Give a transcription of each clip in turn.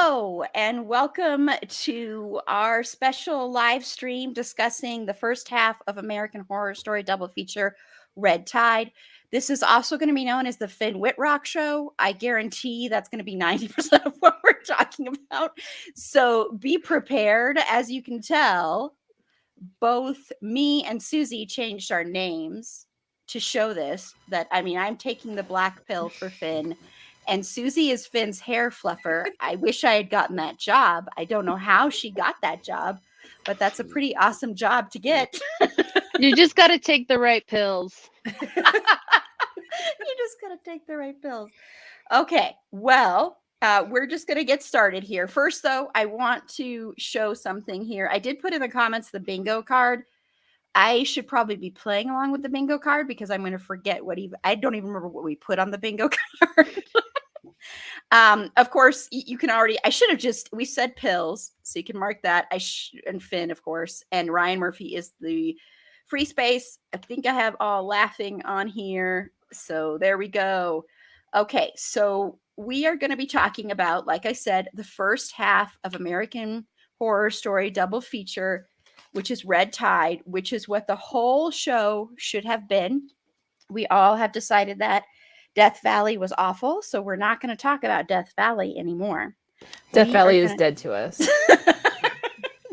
Hello, and welcome to our special live stream discussing the first half of American Horror Story double feature, Red Tide. This is also going to be known as the Finn Whitrock Show. I guarantee that's going to be 90% of what we're talking about. So be prepared. As you can tell, both me and Susie changed our names to show this. I'm taking the black pill for Finn. And Susie is Finn's hair fluffer. I wish I had gotten that job. I don't know how she got that job, but that's a pretty awesome job to get. You just got to take the right pills. You just got to take the right pills. Okay, well, we're just going to get started here. First, though, I want to show something here. I did put in the comments the bingo card. I should probably be playing along with the bingo card because I'm going to forget I don't even remember what we put on the bingo card. Of course, you can we said pills, so you can mark that. And Finn, of course, and Ryan Murphy is the free space. I think I have all laughing on here. So there we go. Okay, so we are going to be talking about, like I said, the first half of American Horror Story double feature, which is Red Tide, which is what the whole show should have been. We all have decided that Death Valley was awful, so we're not going to talk about Death Valley anymore. Death Valley is dead to us.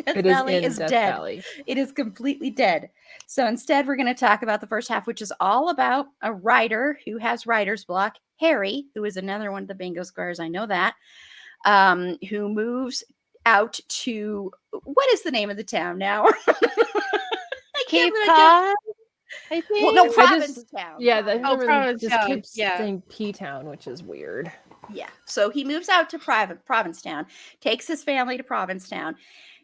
Death Valley is dead. It is completely dead. So instead, we're going to talk about the first half, which is all about a writer who has writer's block, Harry, who is another one of the bingo squares. I know that, who moves out to, what is the name of the town now? Cape Cod? I think. Well, no, Provincetown. Yeah, I just keep saying saying P-Town, which is weird. Yeah, so he moves out to Provincetown, takes his family to Provincetown.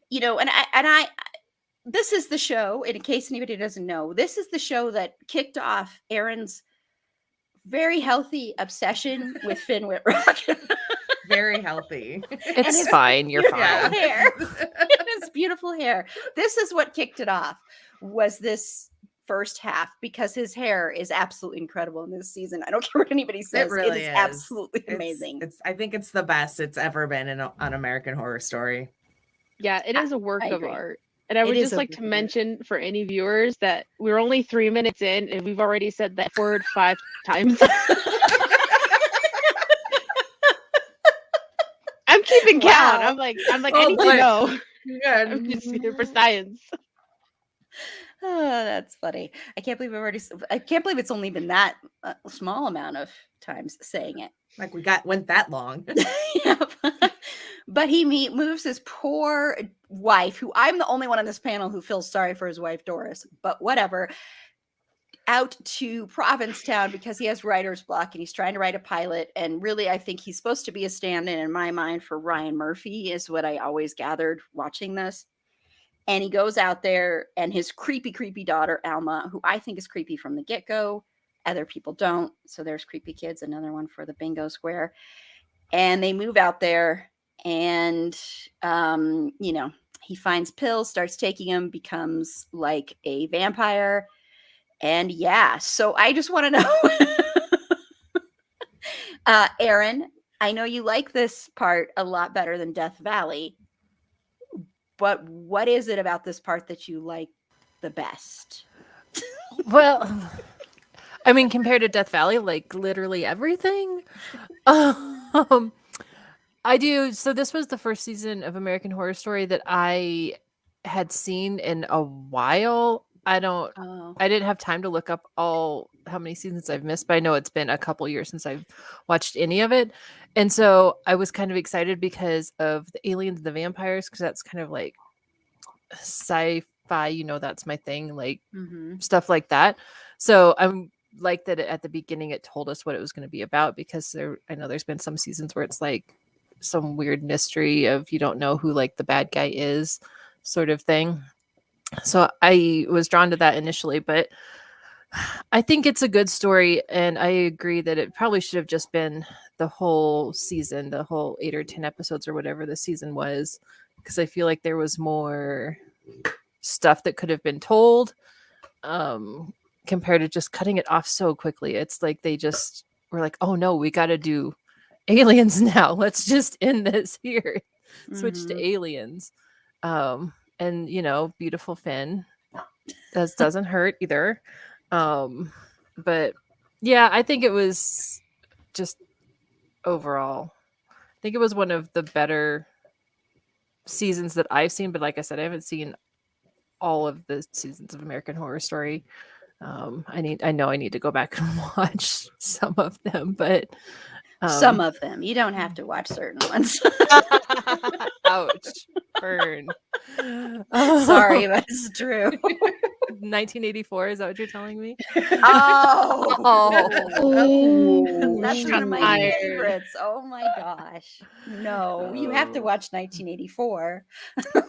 You know, and I this is the show, and in case anybody doesn't know, this is the show that kicked off Aaron's very healthy obsession with Finn Whitrock. Very healthy. It's fine. You're fine. His beautiful hair. This is what kicked it off, was this first half, because his hair is absolutely incredible in this season. I don't care what anybody says. It really is absolutely amazing. I think it's the best it's ever been on American Horror Story. Yeah, it is a work of art. And I would just like to mention for any viewers that we're only 3 minutes in and we've already said that word 5 times. I'm keeping count. Wow. I'm like, I need to know. Yeah. I'm just here for science. Oh, that's funny. I can't believe it's only been that small amount of times saying it. Like went that long. Yeah. But he moves his poor wife, who I'm the only one on this panel who feels sorry for his wife, Doris, but whatever, out to Provincetown because he has writer's block and he's trying to write a pilot. And really, I think he's supposed to be a stand-in in my mind for Ryan Murphy, is what I always gathered watching this. And he goes out there, and his creepy, creepy daughter, Alma, who I think is creepy from the get-go. Other people don't. So there's Creepy Kids, another one for the bingo square. And they move out there, and, he finds pills, starts taking them, becomes like a vampire. And yeah, so I just want to know, Aaron, I know you like this part a lot better than Death Valley. But what is it about this part that you like the best? Well, I mean, compared to Death Valley, like literally everything. I do. So this was the first season of American Horror Story that I had seen in a while. I didn't have time to look up how many seasons I've missed, but I know it's been a couple years since I've watched any of it. And so I was kind of excited because of the aliens and the vampires, because that's kind of like sci-fi, that's my thing, like stuff like that. So I'm like that at the beginning it told us what it was going to be about, because I know there's been some seasons where it's like some weird mystery of you don't know who like the bad guy is, sort of thing. So I was drawn to that initially, but I think it's a good story, and I agree that it probably should have just been the whole season, the whole 8 or 10 episodes or whatever the season was, because I feel like there was more stuff that could have been told compared to just cutting it off so quickly. It's like they just were like, oh no, we got to do aliens now. Let's just end this here. Switch to Mhm. aliens. And beautiful Finn. That doesn't hurt either. But yeah, I think it was just overall, I think it was one of the better seasons that I've seen. But like I said, I haven't seen all of the seasons of American Horror Story. I know I need to go back and watch some of them, but some of them. You don't have to watch certain ones. ouch, burn. Sorry, but it's true. 1984, is that what you're telling me? Oh, that's one of my Tired. favorites. Oh my gosh. No, you have to watch 1984.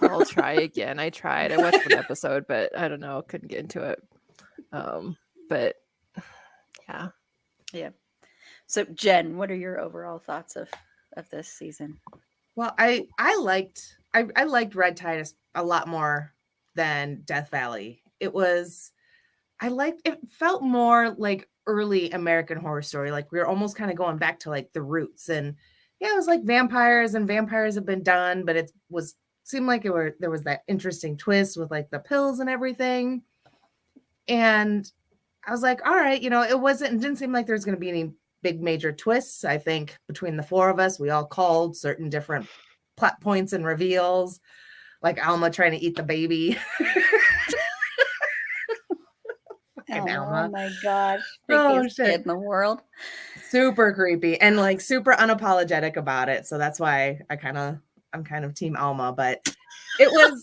I'll try again. I tried. I watched one episode, but I don't know. Couldn't get into it. But yeah. Yeah. So Jen, what are your overall thoughts of this season? Well, I liked Red Tide a lot more than Death Valley. It felt more like early American Horror Story. Like we were almost kind of going back to like the roots. And yeah, it was like vampires, and vampires have been done, but seemed like there was that interesting twist with like the pills and everything. And I was like, all right, it didn't seem like there was going to be any big major twists. I think between the four of us, we all called certain different plot points and reveals, like Alma trying to eat the baby. Oh my gosh. Oh, Creepiest shit. kid in the world. Super creepy and like super unapologetic about it. So that's why I'm kind of team Alma, but it was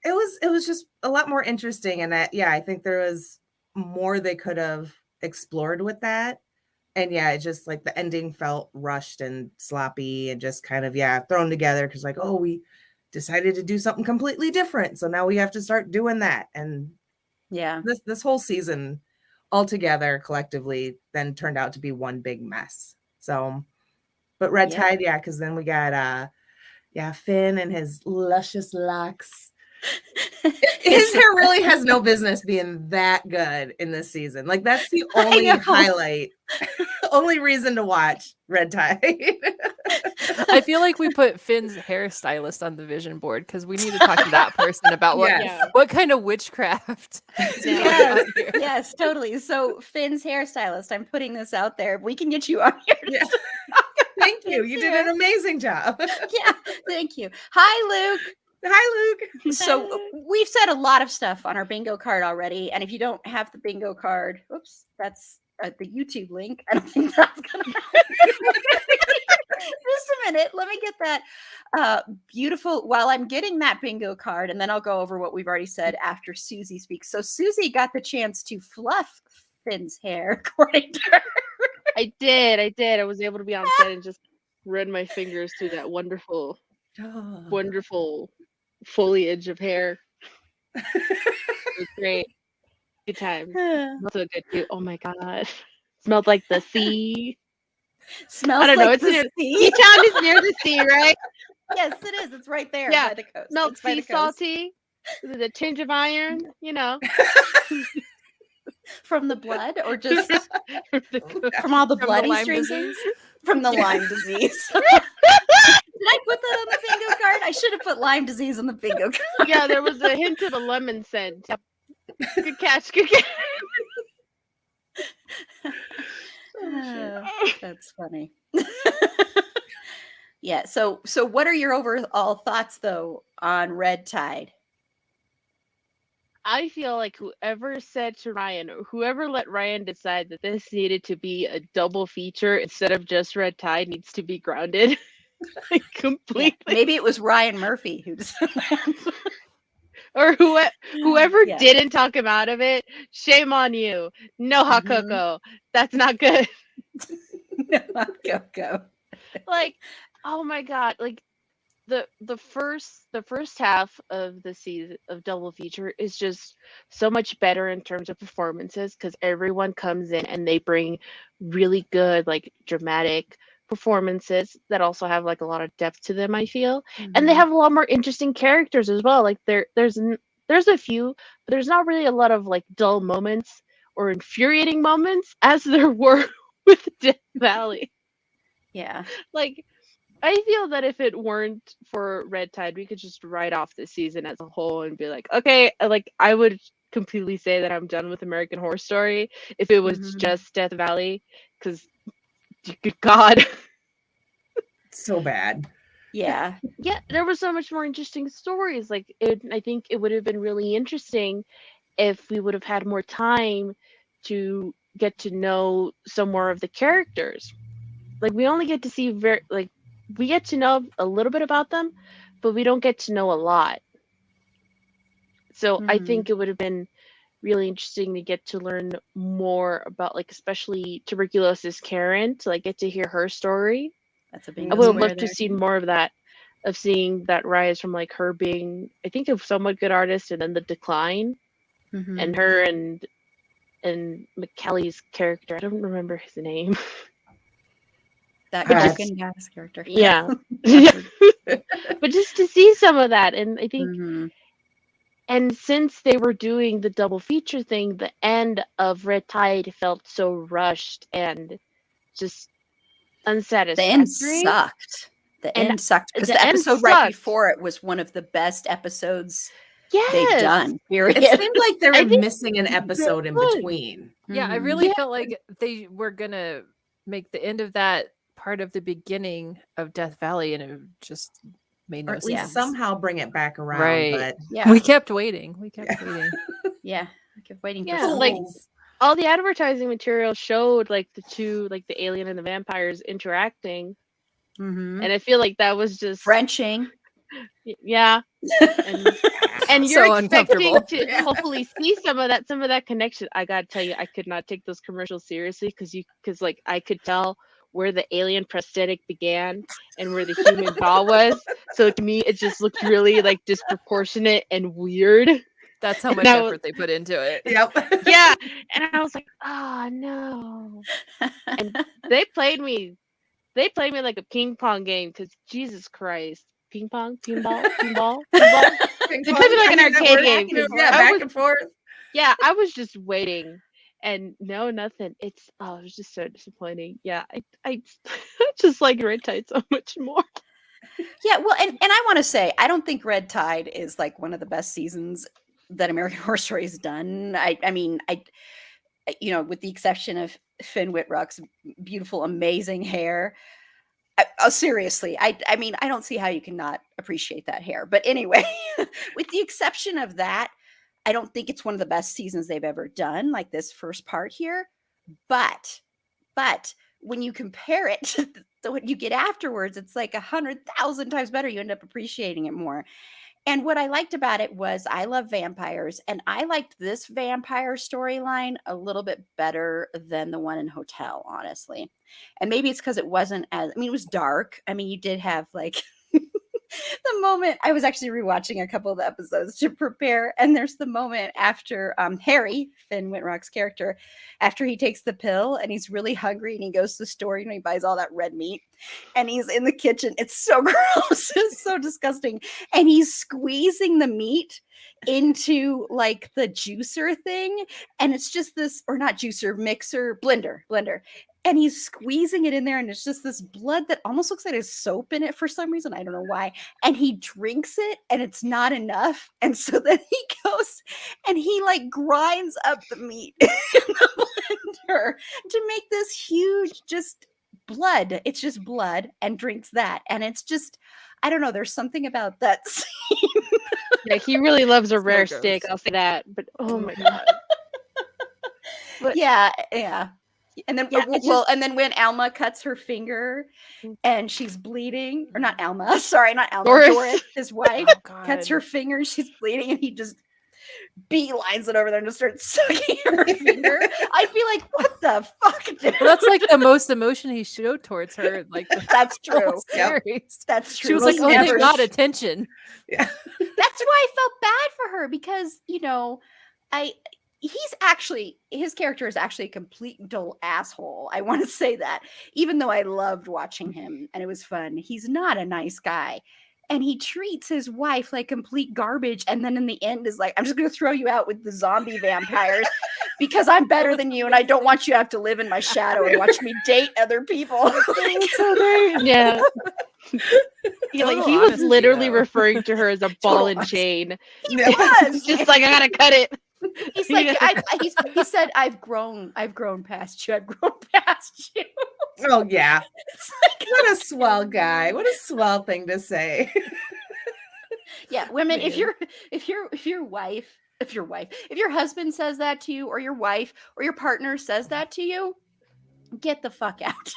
it was just a lot more interesting. And I think there was more they could have explored with that. And yeah, it just like the ending felt rushed and sloppy and just kind of, thrown together. Cause like, oh, we decided to do something completely different. So now we have to start doing that. And yeah, this whole season altogether collectively then turned out to be one big mess. So, but Red Tide, because then we got Finn and his luscious locks. His hair really has no business being that good in this season. Like that's the only highlight, only reason to watch Red Tide. I feel like we put Finn's hairstylist on the vision board because we need to talk to that person about what kind of witchcraft. Yes, totally. So Finn's hairstylist, I'm putting this out there. We can get you on here. Yeah. Thank you. You did an amazing job. Yeah, thank you. Hi, Luke. Hi, Luke. So we've said a lot of stuff on our bingo card already. And if you don't have the bingo card, oops, that's the YouTube link. I don't think that's going to just a minute. Let me get that beautiful. While I'm getting that bingo card, and then I'll go over what we've already said after Susie speaks. So Susie got the chance to fluff Finn's hair, according to her. I did. I was able to be on set and just run my fingers through that wonderful foliage of hair. It was great. Good times. So good too. Oh my god. Smelled like the sea. Smells I don't like know. It's the sea. E-Town is near the sea, right? Yes, it is. It's right there by the coast. Smelled it's by sea the coast. salty. With a tinge of iron, From the blood, or just from all the blood he's drinking? From the Lyme disease. Did I put that on the bingo card? I should have put Lyme disease on the bingo card. Yeah, there was a hint of a lemon scent. Good catch. Good catch. That's funny. Yeah. So what are your overall thoughts though on Red Tide? I feel like whoever said to Ryan, or whoever let Ryan decide that this needed to be a double feature instead of just Red Tide needs to be grounded. Like completely. Yeah, maybe it was Ryan Murphy who decided that. Or whoever didn't talk him out of it, shame on you. No hot cocoa. That's not good. No hot cocoa. Like, oh my god, like the first half of the season of double feature is just so much better in terms of performances because everyone comes in and they bring really good like dramatic performances that also have like a lot of depth to them, I feel. And they have a lot more interesting characters as well. Like there's a few, but there's not really a lot of like dull moments or infuriating moments as there were with Death Valley. Yeah. Like, I feel that if it weren't for Red Tide, we could just write off this season as a whole and be like, okay, like I would completely say that I'm done with American Horror Story if it was Mhm. just Death Valley, because good God. So bad. Yeah. Yeah, there were so much more interesting stories. Like, I think it would have been really interesting if we would have had more time to get to know some more of the characters. Like, we only get to see we get to know a little bit about them, but we don't get to know a lot. So I think it would have been really interesting to get to learn more about, like, especially tuberculosis Karen, to like get to hear her story. That's a I bingo would have square loved to there. see more of that, of seeing that rise from like her being, I think, a somewhat good artist, and then the decline, Mhm. and her and McKelly's character. I don't remember his name. That That's- Kraken gas character. Yeah. Yeah. But just to see some of that, and I think, Mhm. and since they were doing the double feature thing, the end of Red Tide felt so rushed and just The unsatisfactory. end sucked. The And end sucked because the the end episode right sucked. before it was one of the best episodes Yes. they've done. Period. It seemed like they I were think missing an episode in was. between. Yeah, I Mhm. really Yeah. felt like they were gonna make the end of that part of the beginning of Death Valley, and it just made Or no at least sense. somehow bring it back around. Right. But Yeah. We kept waiting. We kept waiting. Yeah. I kept waiting Yeah, for something. like, fools. all the advertising material showed like the two, like the alien and the vampires interacting, Mhm. and I feel like that was just Frenching. yeah. And you're So expecting uncomfortable. to Yeah. hopefully see some of that connection. I gotta tell you, I could not take those commercials seriously because like I could tell where the alien prosthetic began and where the human jaw was. So to me, it just looked really like disproportionate and weird. That's how And much that was- effort they put into it. Yep. Yeah, and I was like, oh no. And they played me like a ping pong game, because Jesus Christ, ping pong, pinball. Ping They pong, played me like an I mean, that arcade works. game. Back and 'Cause Yeah, I back was, and forth. yeah, I was just waiting, and no, nothing. It was just so disappointing. Yeah, I just like Red Tide so much more. Yeah, well, and I want to say, I don't think Red Tide is like one of the best seasons that American Horror Story has done. I mean, with the exception of Finn Wittrock's beautiful, amazing hair. Seriously, I mean, I don't see how you cannot appreciate that hair. But anyway, with the exception of that, I don't think it's one of the best seasons they've ever done, like this first part here. But when you compare it to what you get afterwards, it's like 100,000 times better. You end up appreciating it more. And what I liked about it was I love vampires, and I liked this vampire storyline a little bit better than the one in Hotel, honestly. And maybe it's because it wasn't as, I mean, it was dark. I mean, you did have like the moment, I was actually rewatching a couple of the episodes to prepare, and there's the moment after Harry, Finn Wittrock's character, after he takes the pill and he's really hungry and he goes to the store, he buys all that red meat, and he's in the kitchen. It's so gross. It's so disgusting. And he's squeezing the meat into like the juicer thing, and it's just this, or not juicer, mixer, blender. And he's squeezing it in there, and it's just this blood that almost looks like there's soap in it for some reason. I don't know why. And he drinks it, and it's not enough. And so then he goes and he like grinds up the meat in the blender to make this huge just blood. It's just blood, and drinks that. And it's just, I don't know. There's something about that scene. Yeah, he really loves a So rare gross. steak. I'll say that. But oh my god. But Yeah. And then, Yeah, it's and then when Alma cuts her finger Mm. and she's bleeding, or not Alma, sorry, not Alma, Doris. Doris, his wife, Oh, cuts God. her finger and she's bleeding, and he just beelines it over there and just starts sucking her finger. I'd be like, what the fuck, dude? Well, that's like the most emotion he showed towards her. Like the That's true. whole Yep. series. That's true. She was like, He "Oh, never- they got attention." Yeah. That's why I felt bad for her, because his character is actually a complete dull asshole. I want to say that, even though I loved watching him and it was fun, he's not a nice guy. And he treats his wife like complete garbage. And then in the end is like, I'm just going to throw you out with the zombie vampires because I'm better than you and I don't want you to have to live in my shadow and watch me date other people. That's so great. Yeah. He Total was honesty, literally though. referring to her as a ball Total and honesty. chain. Yeah. was. Just like, I gotta cut it. He's like, he said, I've grown past you. I've grown past you. Oh yeah. It's like, What a swell guy. What a swell thing to say. yeah, women, if Man. your husband says that to you, or your wife or your partner says that to you, get the fuck out.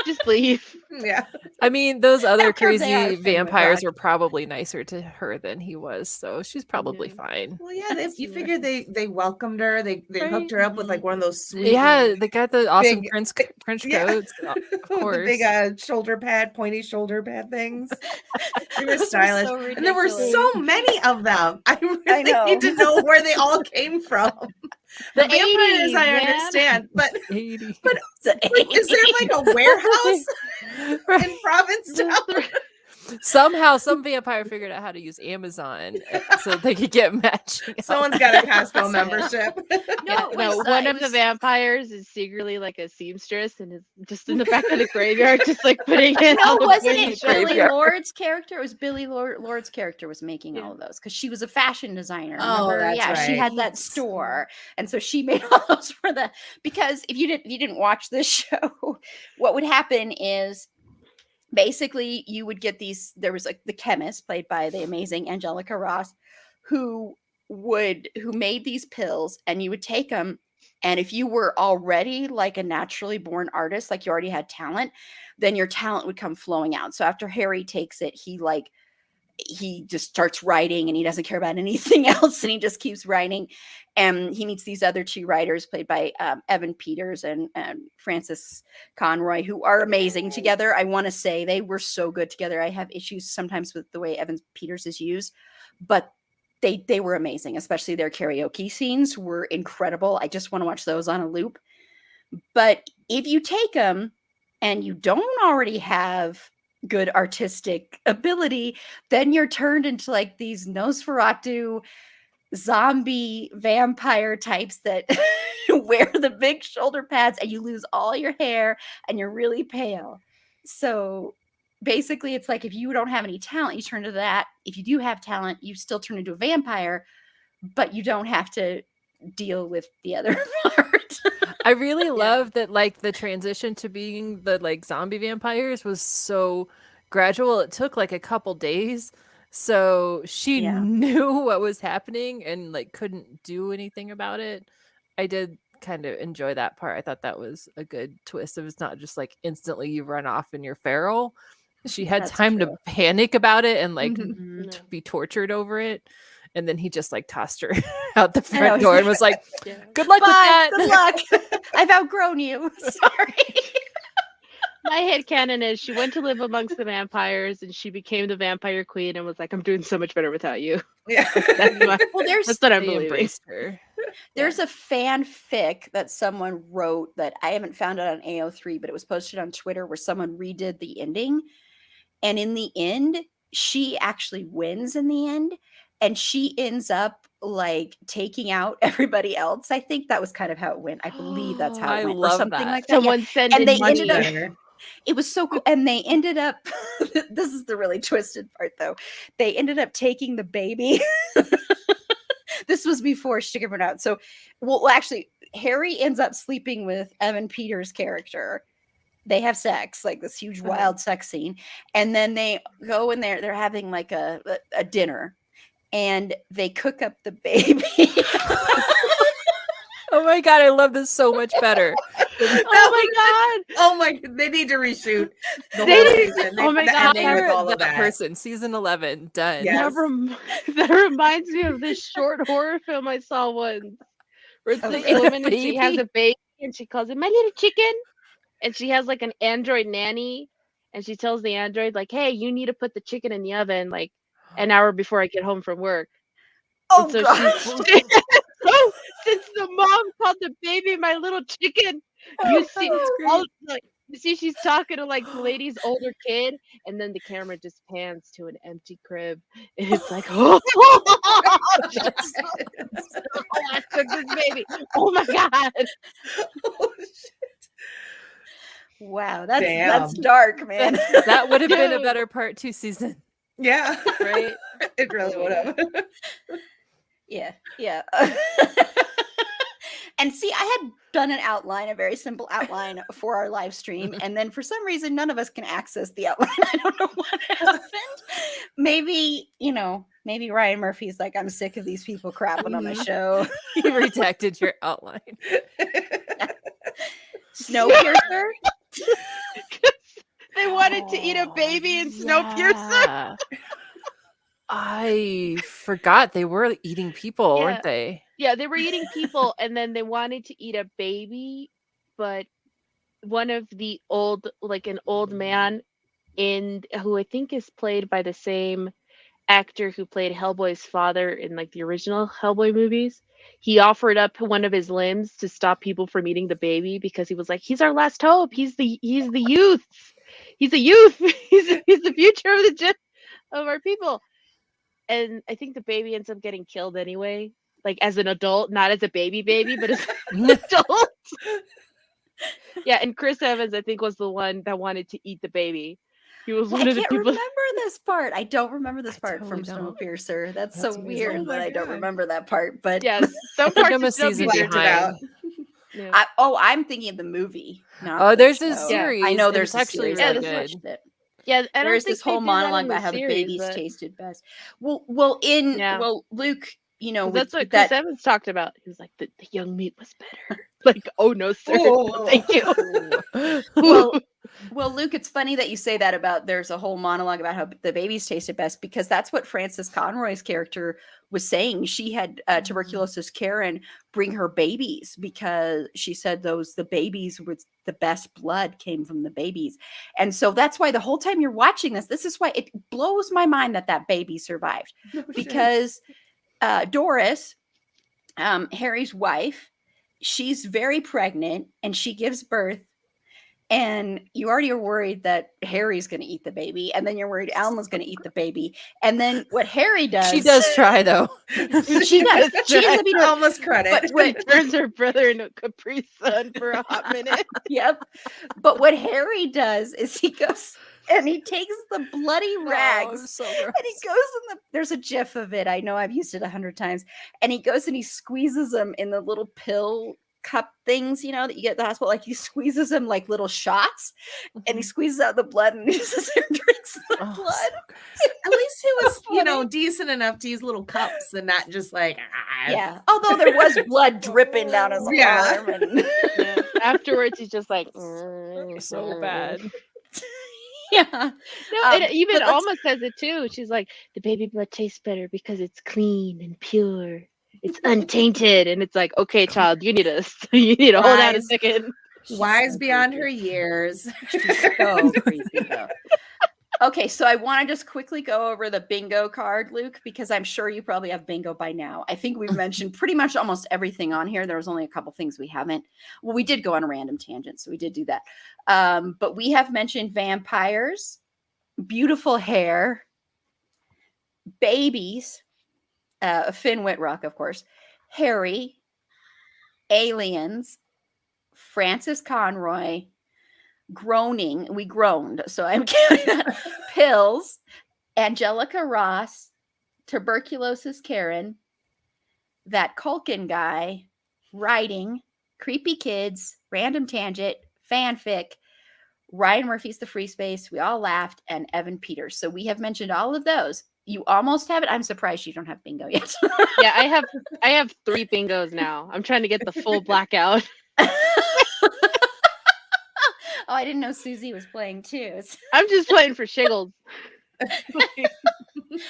Just leave. Yeah. I mean, those other don't care if they are crazy a thing, but vampires God. were probably nicer to her than he was, so she's probably Yeah. fine. Well, yeah, you figure they welcomed her. They hooked her up with like one of those sweet, Yeah, they got the awesome big- trench yeah. coats, of the course. big pointy shoulder pad things. They were Those were stylish, so and there were ridiculous. so many of them. I really know. need to know where they all came from. The vampires, 80s, I man. understand, but 80. is there like a warehouse Right. in Provincetown? Somehow, some vampire figured out how to use Amazon so they could get matching. Someone's got a Costco Yeah. membership. No, it was, one it of the was- vampires is secretly like a seamstress and is just in the back of the graveyard, just like putting in No, all the wasn't wood it shit. Billy Graveyard. Lord's character? It was Billy Lord's character was making Yeah. all of those because she was a fashion designer. Oh, Remember? that's Yeah, she right. had that store, and so she made all those for the. Because if you didn't watch this show, what would happen is basically you would get these. There was like the chemist played by the amazing Angelica Ross, who made these pills, and you would take them. And if you were already like a naturally born artist, like you already had talent, then your talent would come flowing out. So after Harry takes it, he just starts writing and he doesn't care about anything else. And he just keeps writing. And he meets these other two writers played by Evan Peters and Francis Conroy, who are amazing together. I want to say they were so good together. I have issues sometimes with the way Evan Peters is used, but they were amazing, especially their karaoke scenes were incredible. I just want to watch those on a loop. But if you take them and you don't already have good artistic ability, then you're turned into like these Nosferatu zombie vampire types that wear the big shoulder pads, and you lose all your hair and you're really pale. So basically it's like if you don't have any talent, you turn to that. If you do have talent, you still turn into a vampire, but you don't have to deal with the other part. I really love that, like, the transition to being the like zombie vampires was so gradual. It took like a couple days, so she Yeah. knew what was happening and like couldn't do anything about it. I did kind of enjoy that part. I thought that was a good twist. Of it's not just like instantly you run off and you're feral. She had That's time true. to panic about it and like Mhm. No. be tortured over it. And then he just like tossed her out the I know, front he's door like, and was like, Yeah. "Good luck with Bye, that." good luck. I've outgrown you. Sorry. My headcanon is she went to live amongst the vampires and she became the vampire queen and was like, I'm doing so much better without you. Yeah. That's my, Well, that's what I'm They believing. embraced her. There's a fanfic that someone wrote that I haven't found it on AO3, but it was posted on Twitter where someone redid the ending. And in the end, she actually wins in the end. And she ends up like taking out everybody else. I think that was kind of how it went. I believe that's how I it went. love or something that. like that. Yeah. Someone send And in they money. ended up- Better. It was so cool. And they ended up, this is the really twisted part though. They ended up taking the baby. This was before she took it out. So, well, actually, Harry ends up sleeping with Evan Peters' character. They have sex, like this huge wild sex scene. And then they go in there, they're having like a dinner and they cook up the baby. Oh my god, I love this so much better. Oh Oh my! They need to reshoot the They whole need- season. oh my the God, ending with Hire all that of that. person, season 11, done. Yes. That reminds me of this short horror film I saw once. Where it's this Okay. woman and she has Baby? a baby and she calls it my little chicken. And she has like an android nanny. And she tells the android, like, hey, you need to put the chicken in the oven like an hour before I get home from work. Oh, And so gosh. so since the mom called the baby my little chicken, you see That's great. all like You see, she's talking to like the lady's older kid, and then the camera just pans to an empty crib, and it's like, oh, I took this baby. Oh my god! Oh, shit. Wow, that's Damn. dark, man. That would have been a Dude. better part 2 season. Yeah. Right? It really would have. Yeah. And see, I had done an outline, a very simple outline for our live stream, and then for some reason, none of us can access the outline. I don't know what happened. Maybe Ryan Murphy's like, I'm sick of these people crapping on my show. You redacted your outline. Snowpiercer. They wanted to eat a baby in Snowpiercer. Yeah. I forgot they were eating people, Yeah. weren't they? Yeah, they were eating people, and then they wanted to eat a baby, but one of the an old man who I think is played by the same actor who played Hellboy's father in like the original Hellboy movies. He offered up one of his limbs to stop people from eating the baby because he was like, he's our last hope. He's the youth. He's a youth. he's the future of our people. And I think the baby ends up getting killed anyway, like as an adult, not as a baby, but as an adult. Yeah, and Chris Evans, I think, was the one that wanted to eat the baby. He was Well, one I of the can't people. remember this part. I don't remember this I part totally from don't. Snowpiercer. That's That's so amazing. weird Oh my that I don't God. remember that part. But Yeah, some I think parts I'm of a season Snowpiercer- Blacked it out. Yeah. I'm thinking of the movie. Not Oh, the there's a show. series. I know and there's it's a actually series. Yeah, I really just good. watched it. Yeah, I don't There's think this they whole do that monologue in the about how the series, babies but- tasted best. Well, Yeah. Luke, 'Cause that's what with Chris that. Evans talked about. He was like, the young meat was better. Like, oh no, sir. Oh. Thank you. Well, Luke, it's funny that you say that about there's a whole monologue about how the babies tasted best because that's what Frances Conroy's character was saying. She had tuberculosis Karen bring her babies because she said the babies with the best blood came from the babies. And so that's why the whole time you're watching this is why it blows my mind that baby survived No shit. because Doris, Harry's wife, she's very pregnant and she gives birth. And you already are worried that Harry's going to eat the baby. And then you're worried Alma's going to eat the baby. And then what Harry does. She does try, though. She does. She ends up eating almost credit. But what, Turns her brother into a Capri Sun for a hot minute. yep. But what Harry does is he goes and he takes the bloody rags so and he goes in there's a gif of it. I know I've used it 100 times. And he goes and he squeezes them in the little pill cup things, that you get at the hospital. Like he squeezes them like little shots and he squeezes out the blood and he just drinks the blood. At least he was, decent enough to use little cups and not just like, Yeah. Although there was blood dripping down his Yeah. arm. And Yeah. Afterwards, he's just like, so bad. yeah. No, and even but let's- Alma says it too. She's like, the baby blood tastes better because it's clean and pure. It's untainted. And it's like, okay, child, you need to hold on a Wise. second. wise beyond her years. She's so creepy though. Okay, so I want to just quickly go over the bingo card, Luke, because I'm sure you probably have bingo by now. I think we've mentioned pretty much almost everything on here. There was only a couple things we haven't. Well, we did go on a random tangent, so we did do that. But we have mentioned vampires, beautiful hair, babies, Finn Whitrock, of course, Harry, aliens, Frances Conroy, groaning. We groaned, so I'm counting that. Pills, Angelica Ross, tuberculosis Karen, that Culkin guy, writing, creepy kids, random tangent, fanfic, Ryan Murphy's The Free Space, we all laughed, and Evan Peters. So we have mentioned all of those. You almost have it. I'm surprised you don't have bingo yet. Yeah, I have 3 bingos now. I'm trying to get the full blackout. Oh, I didn't know Susie was playing too. I'm just playing for shiggles.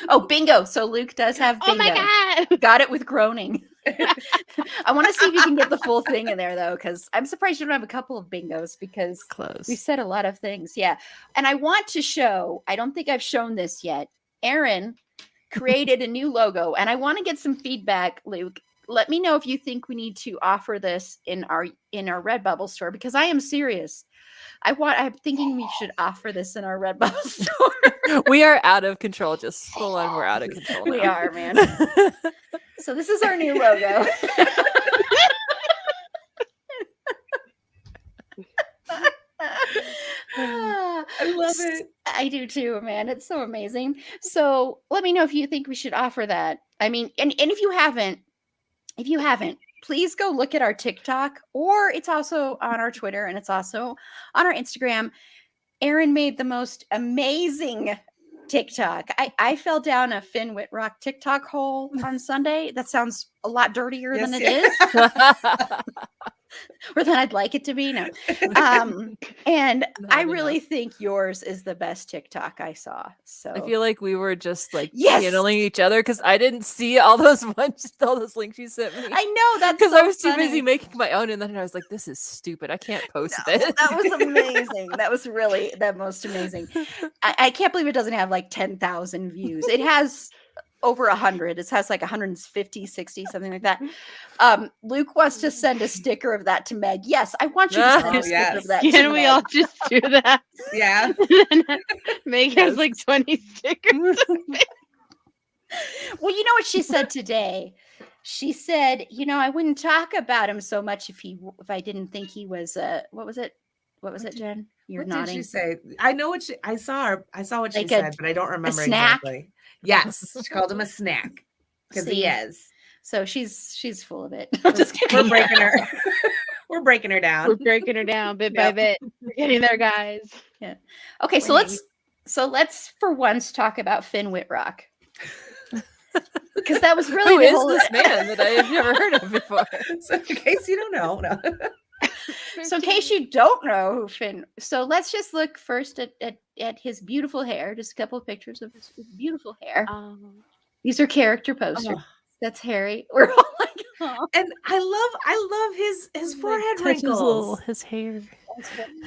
Oh, bingo. So Luke does have bingo. Oh my god! Got it with groaning. I want to see if you can get the full thing in there though, because I'm surprised you don't have a couple of bingos because Close. we said a lot of things. Yeah. And I want to show, I don't think I've shown this yet. Aaron created a new logo and I want to get some feedback, Luke. let me know if you think we need to offer this in our Redbubble store, because I am serious. I'm thinking we should offer this in our Redbubble store. We are out of control. Just full on, we're out of control. We now. are, man. So this is our new logo. I love it. I do too, man. It's so amazing. So let me know if you think we should offer that. I mean, and if you haven't, please go look at our TikTok, or it's also on our Twitter and it's also on our Instagram. Erin made the most amazing TikTok. I fell down a Finn Whitrock TikTok hole on Sunday. That sounds a lot dirtier than it is. Or than I'd like it to be. No. And I really think yours is the best TikTok I saw. So I feel like we were just like Yes! channeling each other, because I didn't see all those links you sent me. I know that's Because so I was too funny. busy making my own, and then I was like, "This is stupid. I can't post this." That was amazing. That was really the most amazing. I can't believe it doesn't have like 10,000 views. It has over 100. It has like 150, 60, something like that. Luke wants to send a sticker of that to Meg. Yes, I want you to send a Oh, sticker yes. of that to Can we Meg. all just do that? Yeah. Meg has like 20 stickers. Well, you know what she said today? She said, I wouldn't talk about him so much if I didn't think he was what was it? What was it, Jen? You're What nodding. did she say? I know what I saw what Like she said, but I don't remember snack? exactly. Yes, she called him a snack because he See? is. So she's full of it. I'm just kidding. We're breaking her. We're breaking her down. We're breaking her down bit by Yep. bit. We're getting there, guys. Okay, so Wait. let's for once talk about Finn Whitrock. Because that was Who really the is whole this man that I have never heard of before? So in case you don't know, no. So in case you don't know who Finn, so let's just look first at his beautiful hair. Just a couple of pictures of his beautiful hair. These are character posters. Oh. That's Harry. We're all like, oh. And I love his forehead wrinkles. his hair.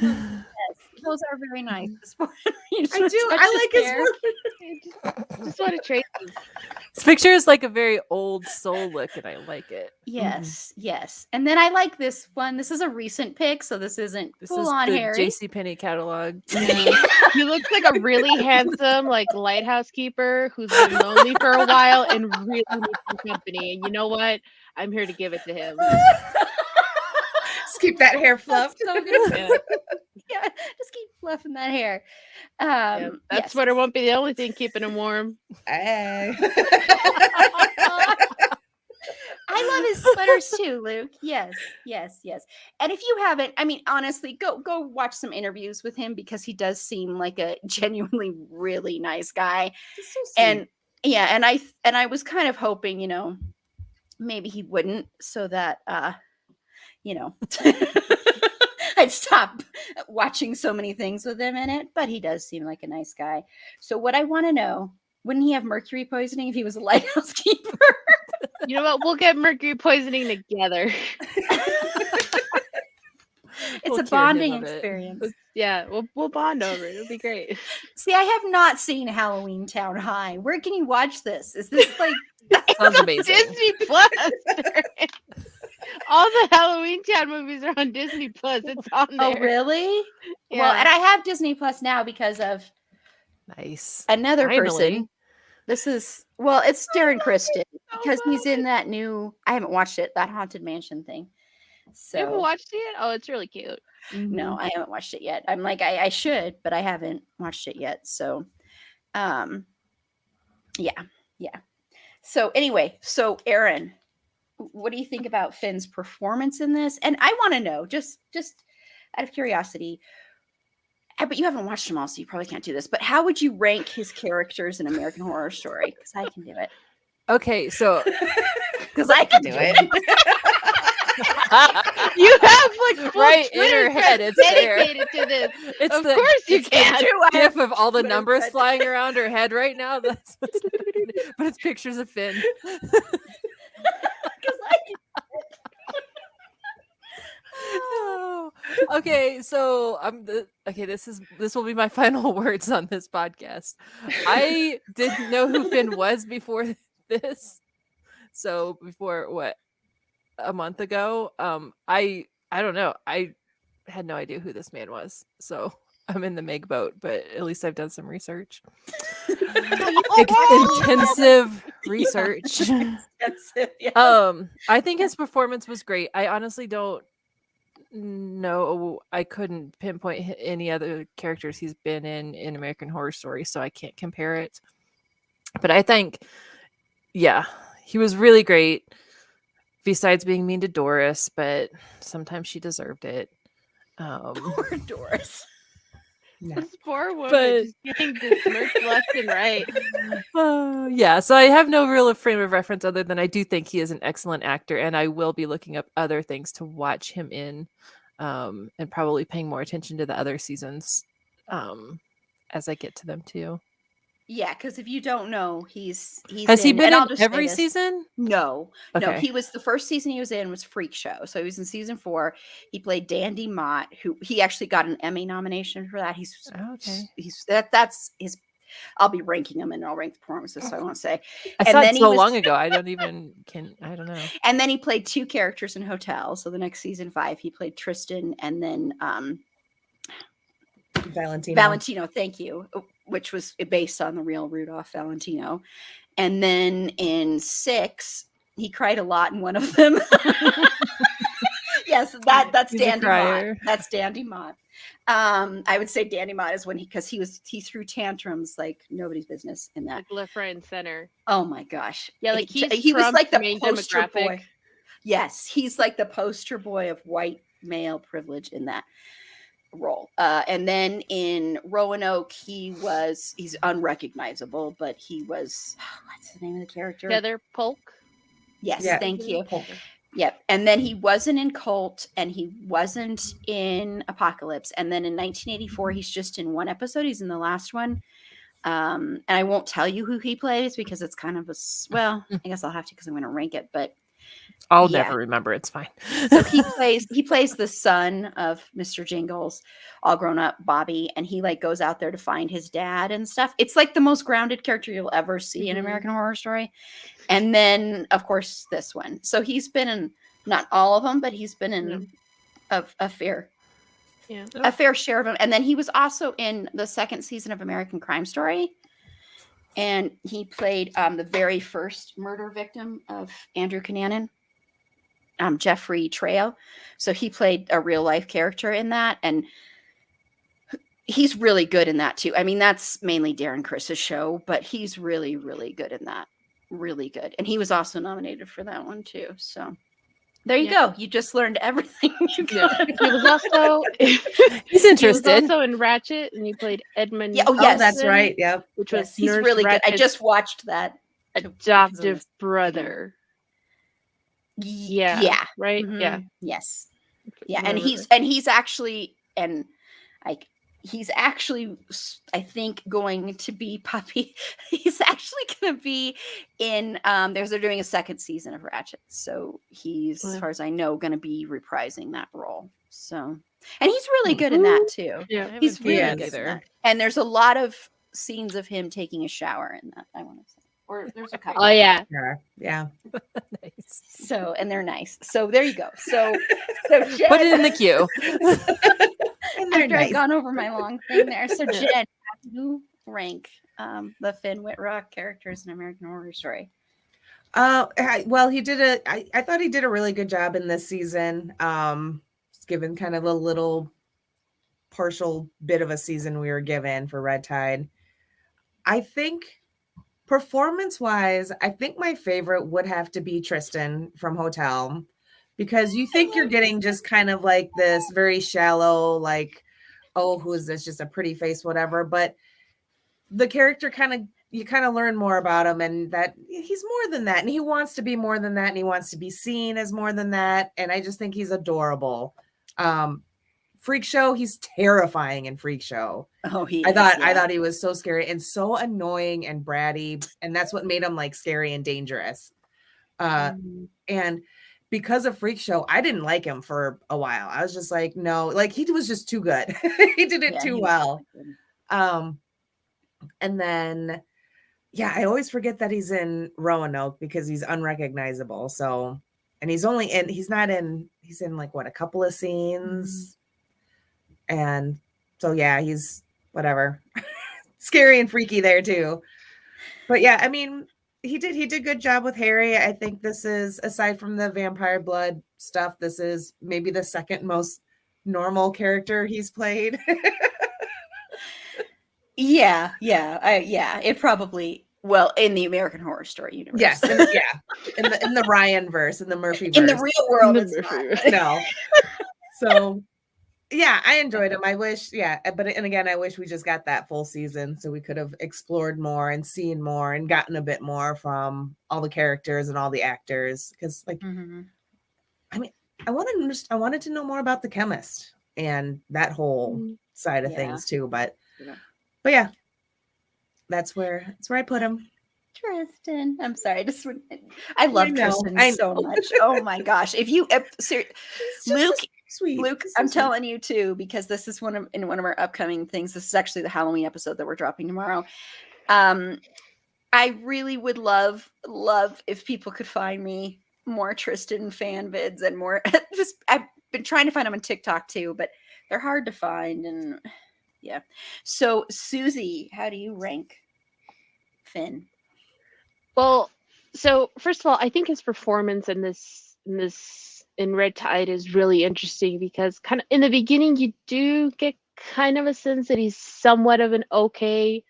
Yes, those are very nice. His forehead- you just I wanna do. touch I like his hair. forehead. Just want to trade these. This picture is like a very old soul look, and I like it. Yes, yes. And then I like this one. This is a recent pic, so this isn't This full is on the Harry. JCPenney catalog. He looks like a really handsome, like lighthouse keeper who's been lonely for a while and really needs some company. And you know what? I'm here to give it to him. Just keep that hair fluffed. That's so good. Yeah. Yeah, just keep fluffing that hair. Yeah, that yes. sweater won't be the only thing keeping him warm. Hey. I love his sweaters too, Luke. Yes, yes, yes. And if you haven't, I mean, honestly, go watch some interviews with him, because he does seem like a genuinely really nice guy. He's so sweet. And yeah, and I was kind of hoping, maybe he wouldn't, so that I'd stop watching so many things with him in it. But he does seem like a nice guy. So what I want to know, wouldn't he have mercury poisoning if he was a lighthouse keeper? You know what? We'll get mercury poisoning together. It's We'll a cure him bonding of it. experience. Yeah, we'll bond over it. It'll be great. See, I have not seen Halloween Town High. Where can you watch this? Is this like Sounds amazing. Disney Plus. All the Halloween Town movies are on Disney Plus. It's on there. oh really? Yeah. Well, and I have Disney Plus now because of Nice. another Finally. person. This is it's Darren Kristen, so because he's good. in that new, I haven't watched it, that Haunted Mansion thing. You haven't So watched it? Oh, it's really cute. no, I haven't watched it yet. I'm like, I should, but I haven't watched it yet. So yeah. So anyway, so Erin, what do you think about Finn's performance in this? And I want to know, just out of curiosity, but you haven't watched them all, so you probably can't do this, but how would you rank his characters in American Horror Story? Because I can do it. Okay, so Because I can Do do it. You have like full Right in Twitter her head, threads it's there. dedicated to this. it's Of the course you it's the can. gif of all the Twitter numbers thread. flying around her head right now. That's what's but it's pictures of Finn. Because I can. Oh, okay, so this will be my final words on this podcast. I didn't know who Finn was before this. So before what? a month ago. I don't know. I had no idea who this man was. So I'm in the Meg boat, but at least I've done some research. Intensive research. Expensive, yeah. I think his performance was great. I honestly don't know. I couldn't pinpoint any other characters he's been in American Horror Story, so I can't compare it. But I think, yeah, he was really great. Besides being mean to Doris, but sometimes she deserved it. Poor Doris. Yeah. This poor woman But- just getting besmirched left and right. Yeah, so I have no real frame of reference other than I do think he is an excellent actor, and I will be looking up other things to watch him in, and probably paying more attention to the other seasons as I get to them too. Yeah, because if you don't know, he's Has he in- been and I'll in just say every this. season? No. Okay. He was the first season he was in was Freak Show. So he was in season 4. He played Dandy Mott, who he actually got an Emmy nomination for that. He's that's his. I'll be ranking him and I'll rank the performances, so I won't say. I And saw it then he so was- long ago. I don't know. And then he played 2 characters in Hotel. So the next season 5, he played Tristan and then Valentino, thank you, which was based on the real Rudolph Valentino. And then in 6, he cried a lot in one of them. Yes, that's He's a Dandy Mott. crier. That's Dandy Mott. I would say Dandy Mott is when he threw tantrums like nobody's business in that. Like left, right, and center. Oh my gosh. Yeah, like he he's was like the Trump's main poster demographic. boy. Yes, he's like the poster boy of white male privilege in that role. And then in Roanoke, he's unrecognizable, but he was what's the name of the character? Heather Polk. Yes, Yeah. thank you. Yep. And then he wasn't in Cult and he wasn't in Apocalypse. And then in 1984, he's just in one episode. He's in the last one. And I won't tell you who he plays because it's kind of I guess I'll have to because I'm going to rank it. But I'll Yeah. never remember. It's fine. so he plays the son of Mr. Jingles, all grown up, Bobby, and he like goes out there to find his dad and stuff. It's like the most grounded character you'll ever see in Mhm. American Horror Story. And then of course this one. So he's been in not all of them, but he's been in a fair share of them. And then he was also in the second season of American Crime Story. And he played the very first murder victim of Andrew Cunanan. Jeffrey Trail. So he played a real life character in that. And he's really good in that too. I mean, that's mainly Darren Chris's show, but he's really, really good in that. Really good. And he was also nominated for that one too. So there you go. You just learned everything you got. He was also He's he was interested. also in Ratchet, and he played Edmund. Yeah, oh, Oh, yes. that's right. Yep. Which Yes, was he's Nurse really good. I Ratchet's just watched that. adoptive brother. Yeah. Yeah. Right. Mhm. Yeah. Yes. Yeah. And Remember. he's actually I think going to be Puppy. He's actually going to be in they're doing a second season of Ratchet. So he's, as far as I know, going to be reprising that role. So, and he's really good in that too. Yeah. He's really seen good it in that. And there's a lot of scenes of him taking a shower in that, I want to say. Or there's a couple. Oh yeah. Yeah. Nice. So, and they're nice. So there you go. So Jen, Put it in the queue. And they're after I've nice. gone over my long thing there. So Jen, how do you rank the Finn Whitrock characters in American Horror Story? Well, I thought he did a really good job in this season. Given kind of a little partial bit of a season we were given for Red Tide. I think performance-wise, I think my favorite would have to be Tristan from Hotel, because you think you're getting just kind of like this very shallow, like, oh, who is this? Just a pretty face, whatever. But the character you kind of learn more about him, and that he's more than that, and he wants to be more than that, and he wants to be seen as more than that. And I just think he's adorable. Freak Show, he's terrifying in Freak Show. Oh, I thought he was so scary and so annoying and bratty, and that's what made him like scary and dangerous. And because of Freak Show, I didn't like him for a while. I was just like, no, like he was just too good. He did it too well. And then, I always forget that he's in Roanoke because he's unrecognizable. So and he's in like what, a couple of scenes. And so yeah, he's whatever. Scary and freaky there too. But yeah, I mean, he did good job with Harry. I think this is, aside from the vampire blood stuff, this is maybe the second most normal character he's played. Yeah, it probably, well, in the American Horror Story universe. Yes, in the Ryan verse, in the Murphy verse. In the real world, In it's the not. Murphy No. So yeah, I enjoyed him. I wish, and again, I wish we just got that full season so we could have explored more and seen more and gotten a bit more from all the characters and all the actors. Because, like, I mean, I wanted to know more about the chemist and that whole side of things too. But yeah, that's where I put him. Tristan, I'm sorry. I love Tristan so much. Oh my gosh! If you, Luke. Sweet. Luke, I'm telling you too, because this is one of our upcoming things. This is actually the Halloween episode that we're dropping tomorrow. I really would love if people could find me more Tristan fan vids and more. I've been trying to find them on TikTok too, but they're hard to find. And yeah. So Susie, how do you rank Finn? Well, so first of all, I think his performance in Red Tide is really interesting because kind of in the beginning you do get kind of a sense that he's somewhat of an okay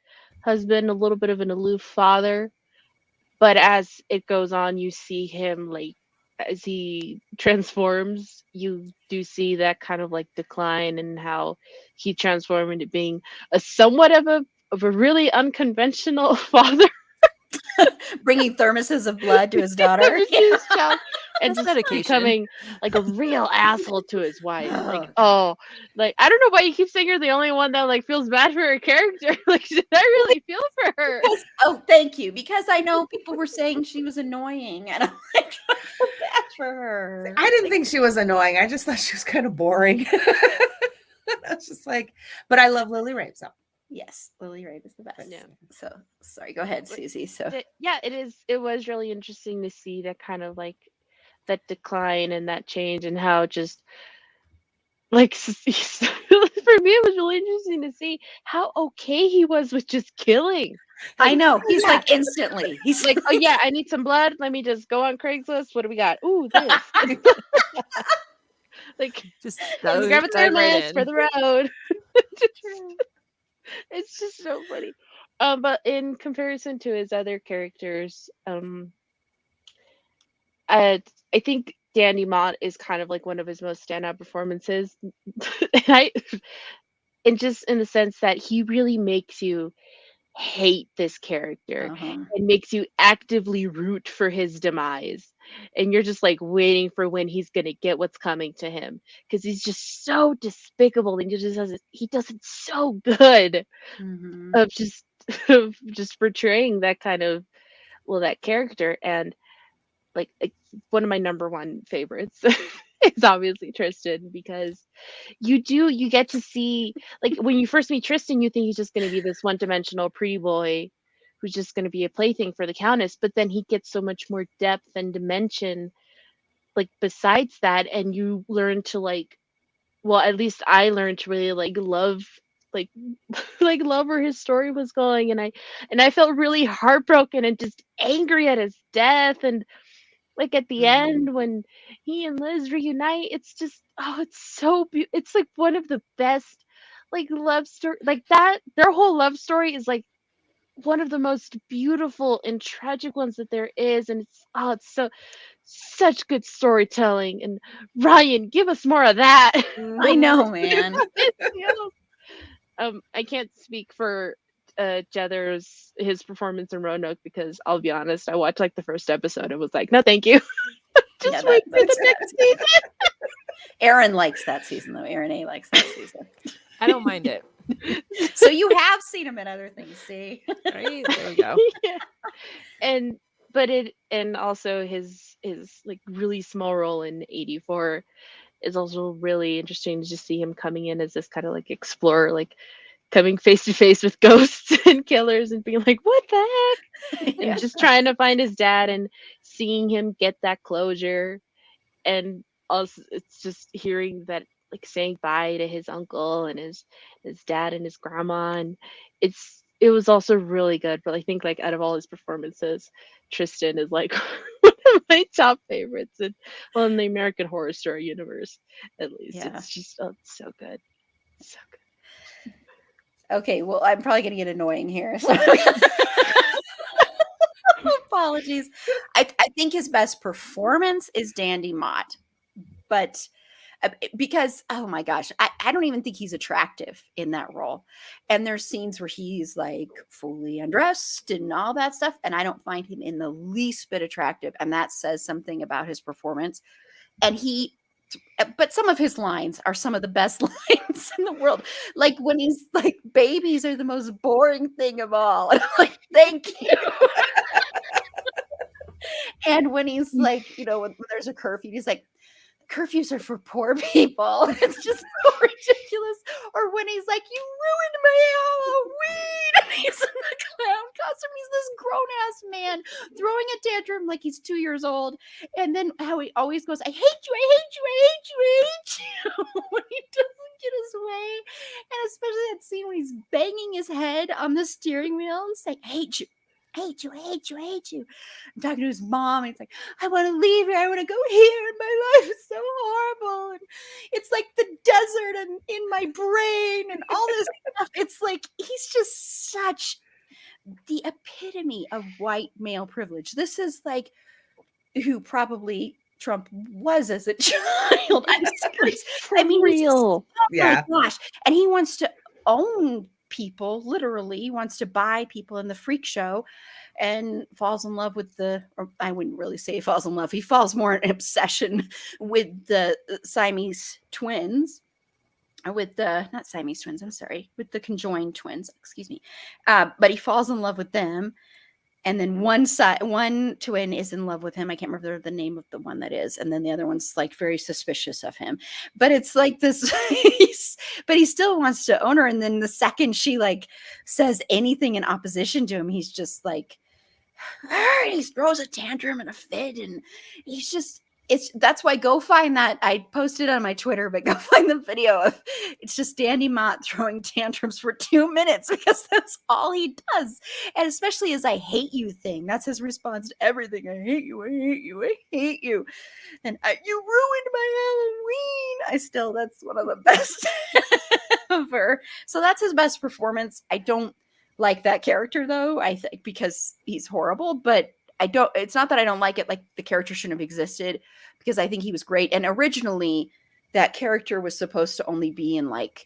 husband, a little bit of an aloof father, but as it goes on, you see him, like, as he transforms, you do see that kind of like decline and how he transformed into being a somewhat of a really unconventional father. Bringing thermoses of blood to his daughter. And just becoming like a real asshole to his wife. Like, like, I don't know why you keep saying you're the only one that like feels bad for her character. Like, did I really feel for her? Thank you. Because I know people were saying she was annoying, and I'm like, I feel bad for her. I didn't think she was annoying. I just thought she was kind of boring. I was just like, but I love Lily Rabe, so. Yes, Lily Rabe is the best. Yeah. So sorry, go ahead, Susie. So yeah, it was really interesting to see that kind of like that decline and that change, and how just like for me it was really interesting to see how okay he was with just killing. I know, he's like instantly. He's like, oh yeah, I need some blood. Let me just go on Craigslist. What do we got? Ooh, this. Like, just grab a thermos for the road. It's just so funny. But in comparison to his other characters, I think Danny Mott is kind of like one of his most standout performances. And just in the sense that he really makes you hate this character and makes you actively root for his demise, and you're just like waiting for when he's gonna get what's coming to him, because he's just so despicable, and he does it so good of just portraying that kind of, well, that character. And like one of my number one favorites is obviously Tristan, because you get to see, like, when you first meet Tristan, you think he's just going to be this one-dimensional pretty boy who's just going to be a plaything for the Countess, but then he gets so much more depth and dimension, like, besides that, and you learn to, like, well, at least I learned to really like love love where his story was going, and I felt really heartbroken and just angry at his death. And like at the end when he and Liz reunite, it's just, it's so it's like one of the best like love story, like that. Their whole love story is like one of the most beautiful and tragic ones that there is, and it's such good storytelling. And Ryan, give us more of that. I know, man. I can't speak for his performance in Roanoke, because I'll be honest, I watched like the first episode and was like, no thank you. Just wait for the next season. Aaron likes that season though. Aaron A likes that season. I don't mind it. So you have seen him in other things, see? Right, there we go. Yeah. And also his like really small role in 84 is also really interesting to just see him coming in as this kind of like explorer, like coming face to face with ghosts and killers and being like, what the heck? And just trying to find his dad and seeing him get that closure. and also it's just hearing that, like, saying bye to his uncle and his dad and his grandma, and it was also really good. But I think, like, out of all his performances, Tristan is like one of my top favorites in the American Horror Story universe, at least. Yeah. It's just it's so good. So good. Okay, well, I'm probably gonna get annoying here. So apologies. I think his best performance is Dandy Mott, but because oh my gosh, I don't even think he's attractive in that role. And there's scenes where he's like fully undressed and all that stuff, and I don't find him in the least bit attractive, and that says something about his performance. And but some of his lines are some of the best lines in the world. Like when he's like, babies are the most boring thing of all. And I'm like, thank you. And when he's like, when there's a curfew, he's like, curfews are for poor people. It's just so ridiculous. Or when he's like, you ruined my Halloween. And he's in the clown costume. He's this grown ass man throwing a tantrum like he's 2 years old. And then how he always goes, I hate you, I hate you, I hate you, I hate you. When he doesn't get his way. And especially that scene when he's banging his head on the steering wheel and saying, I hate you. I hate you, I hate you, I hate you. I'm talking to his mom, and he's like, I want to leave here. I want to go here. And my life is so horrible. And it's like the desert and in my brain and all this stuff. It's like he's just such the epitome of white male privilege. This is like who probably Trump was as a child. I'm serious. I mean, real. Yeah. Oh my gosh. And he wants to own people, literally. He wants to buy people in the freak show and falls in love with or I wouldn't really say he falls in love. He falls more in obsession with the Siamese twins. With the, not Siamese twins, I'm sorry, with the conjoined twins, excuse me. But he falls in love with them. And then one twin is in love with him. I can't remember the name of the one that is. And then the other one's like very suspicious of him. But it's like this, but he still wants to own her. And then the second she like says anything in opposition to him, he's just like, he throws a tantrum and a fit. And he's just, that's why go find that. I posted on my Twitter, but go find the video of it's just Dandy Mott throwing tantrums for 2 minutes because that's all he does. And especially his I hate you thing. That's his response to everything. I hate you. I hate you. I hate you. And you ruined my Halloween. That's one of the best ever. So that's his best performance. I don't like that character though. I think because he's horrible, but it's not that I don't like it. Like the character shouldn't have existed because I think he was great. And originally that character was supposed to only be in like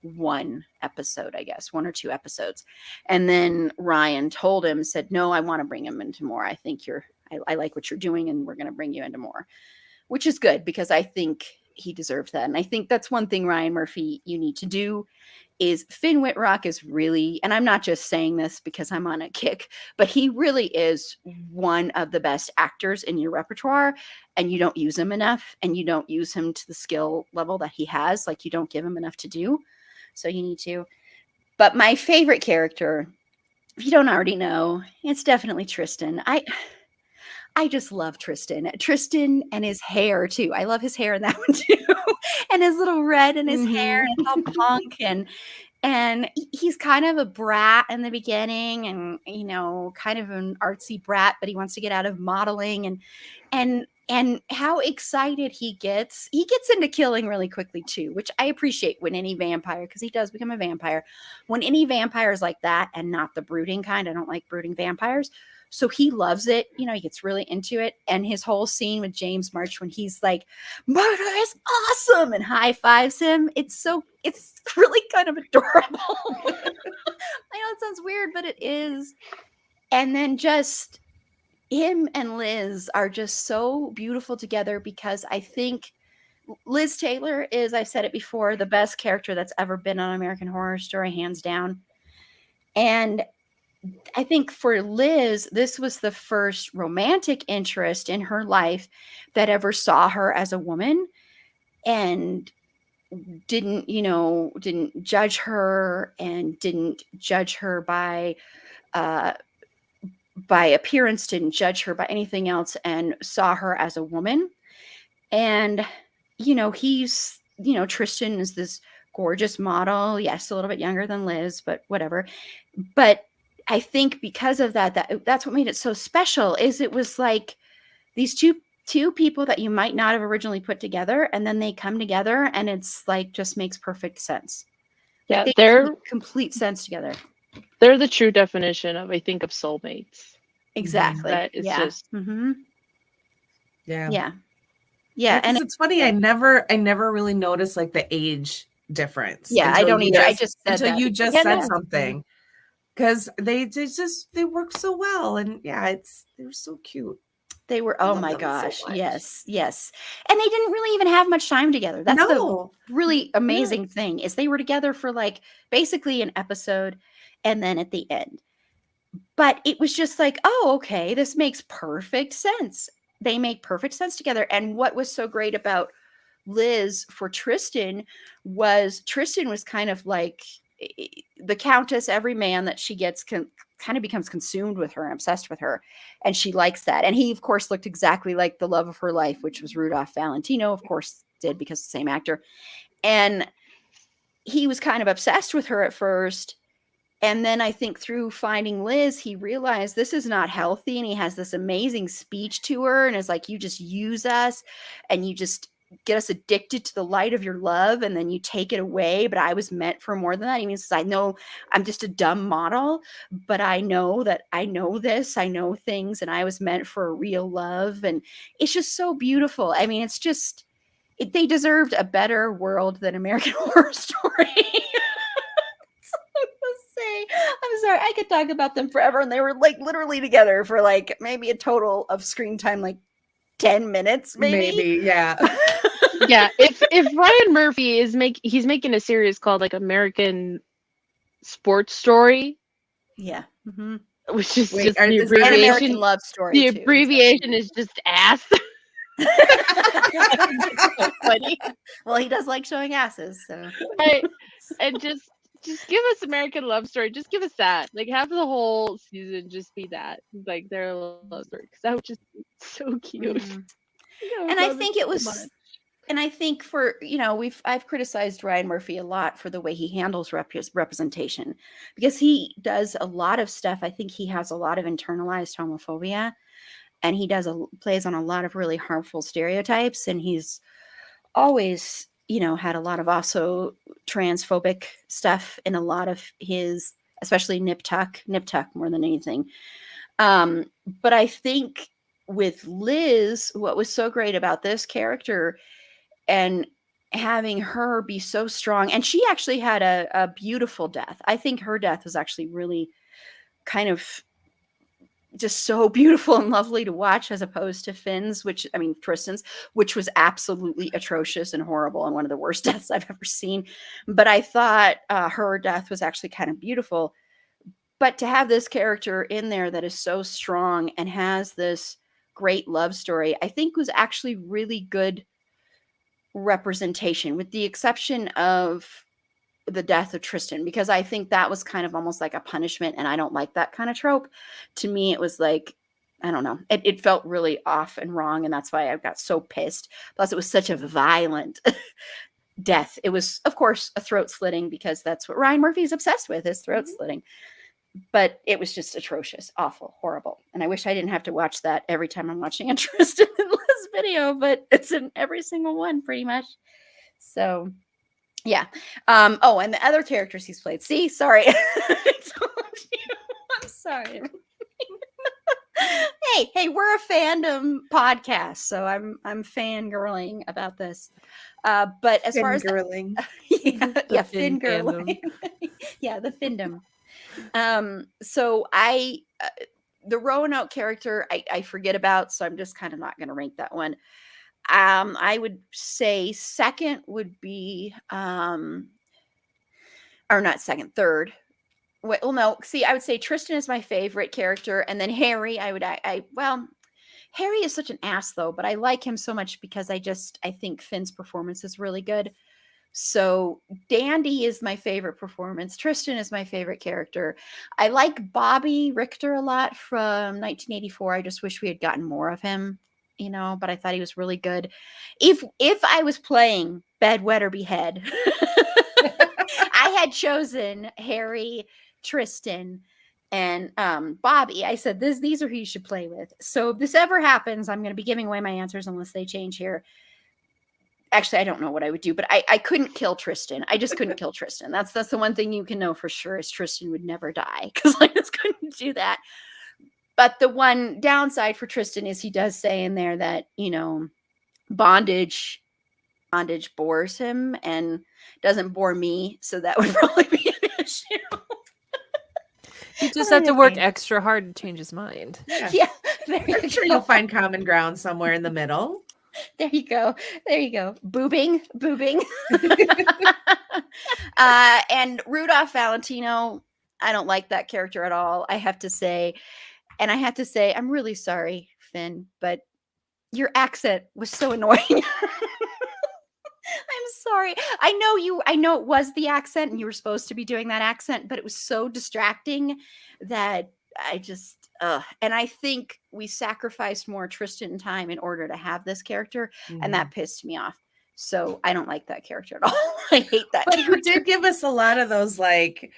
one episode, I guess, 1 or 2 episodes. And then Ryan said, no, I want to bring him into more. I think I like what you're doing and we're going to bring you into more, which is good because I think he deserves that. And I think that's one thing, Ryan Murphy, you need to do is Finn Wittrock is really, and I'm not just saying this because I'm on a kick, but he really is one of the best actors in your repertoire, and you don't use him enough, and you don't use him to the skill level that he has. Like you don't give him enough to do. So you need to. But my favorite character, if you don't already know, it's definitely Tristan. I just love Tristan and his hair too. I love his hair in that one too. And his little red in his hair and all punk and he's kind of a brat in the beginning and kind of an artsy brat, but he wants to get out of modeling and how excited he gets into killing really quickly too, which I appreciate when any vampire, because he does become a vampire, when any vampire is like that and not the brooding kind. I don't like brooding vampires. So he loves it. He gets really into it. And his whole scene with James March when he's like, murder is awesome, and high fives him. It's really kind of adorable. I know it sounds weird, but it is. And then just him and Liz are just so beautiful together because I think Liz Taylor is, I've said it before, the best character that's ever been on American Horror Story, hands down. And I think for Liz, this was the first romantic interest in her life that ever saw her as a woman and didn't judge her and didn't judge her by appearance, didn't judge her by anything else, and saw her as a woman. And, Tristan is this gorgeous model. Yes, a little bit younger than Liz, but whatever. But I think because of that's what made it so special, is it was like these two people that you might not have originally put together, and then they come together and it's like just makes perfect sense. Yeah, Like, they're make complete sense together. they're the true definition of, I think, of soulmates. Exactly. That it's just Yeah. Yeah. And it's funny. I never really noticed like the age difference. Yeah, I until don't you either. I just- just said until that you because- just Yeah, said no. something, because they work so well, and yeah, they're so cute. They were, I oh love my them so gosh. much. Yes. And they didn't really even have much time together. That's the No, really amazing thing, is they were together for like basically an episode and then at the end. But it was just like, oh, okay, this makes perfect sense. They make perfect sense together. And what was so great about Liz for Tristan was kind of like the countess. Every man that she gets kind of becomes consumed with her and obsessed with her, and she likes that. And he, of course, looked exactly like the love of her life, which was Rudolph Valentino, of course, did, because the same actor. And he was kind of obsessed with her at first. And then I think through finding Liz, he realized this is not healthy. And he has this amazing speech to her and is like, you just use us and you just get us addicted to the light of your love, and then you take it away. But I was meant for more than that. He means, I know I'm just a dumb model, but I know that I know this, I know things, and I was meant for a real love. And it's just so beautiful. I mean, it's just, they deserved a better world than American Horror Story. I'm sorry, I could talk about them forever, and they were like literally together for like maybe a total of screen time like 10 minutes, maybe. yeah. Yeah, if Ryan Murphy he's making a series called like American Sports Story, Yeah. Mm-hmm. which is Wait, just are the this- And American abbreviation. Love Story. The too. abbreviation is just ass. So funny. Well, he does like showing asses, so And just give us American Love Story. Just give us that. Like, have the whole season just be that, like their love story, because that would just be so cute. Mhm. I And I love think so it was, much. and I think for, I've criticized Ryan Murphy a lot for the way he handles representation, because he does a lot of stuff. I think he has a lot of internalized homophobia, and he plays on a lot of really harmful stereotypes. And he's always, had a lot of also transphobic stuff in a lot of his, especially Nip Tuck more than anything. But I think with Liz, what was so great about this character and having her be so strong, and she actually had a beautiful death. I think her death was actually really kind of just so beautiful and lovely to watch, as opposed to Tristan's, which was absolutely atrocious and horrible and one of the worst deaths I've ever seen. But I thought her death was actually kind of beautiful. But to have this character in there that is so strong and has this great love story, I think was actually really good representation, with the exception of the death of Tristan, because I think that was kind of almost like a punishment, and I don't like that kind of trope. To me, it was like, I don't know, it felt really off and wrong, and that's why I got so pissed. Plus, it was such a violent death. It was, of course, a throat slitting, because that's what Ryan Murphy's obsessed with, is throat slitting. But it was just atrocious, awful, horrible. And I wish I didn't have to watch that every time I'm watching a Tristan and Liz video, but it's in every single one pretty much. So yeah. Oh, and the other characters he's played. See, sorry. I told you. I'm sorry. Hey, we're a fandom podcast, so I'm fangirling about this. But as far as Fangirling. yeah, Fin fangirling. Yeah, the fandom. So the Roanoke character I forget about, so I'm just kind of not going to rank that one. I would say second would be or not second, third. Well, no, see, I would say Tristan is my favorite character, and then Harry. Harry is such an ass though, but I like him so much because I think Finn's performance is really good. So Dandy is my favorite performance. Tristan is my favorite character. I like Bobby Richter a lot from 1984. I just wish we had gotten more of him. but I thought he was really good. If I was playing Bed, Wed, or Behead, I had chosen Harry, Tristan, and Bobby. I said, these are who you should play with. So if this ever happens, I'm going to be giving away my answers unless they change here. Actually, I don't know what I would do, but I couldn't kill Tristan. I just couldn't kill Tristan. That's the one thing you can know for sure is Tristan would never die, because I just couldn't do that. But the one downside for Tristan is he does say in there that, bondage bores him and doesn't bore me. So that would probably be an issue. You just have to work extra hard to change his mind. Yeah. I'm sure you'll find common ground somewhere in the middle. There you go. Boobing. And Rudolph Valentino, I don't like that character at all. I have to say, I'm really sorry, Finn, but your accent was so annoying. I'm sorry. I know it was the accent and you were supposed to be doing that accent, but it was so distracting that I just, and I think we sacrificed more Tristan time in order to have this character, and that pissed me off. So I don't like that character at all. I hate that But character. he did give us a lot of those, like,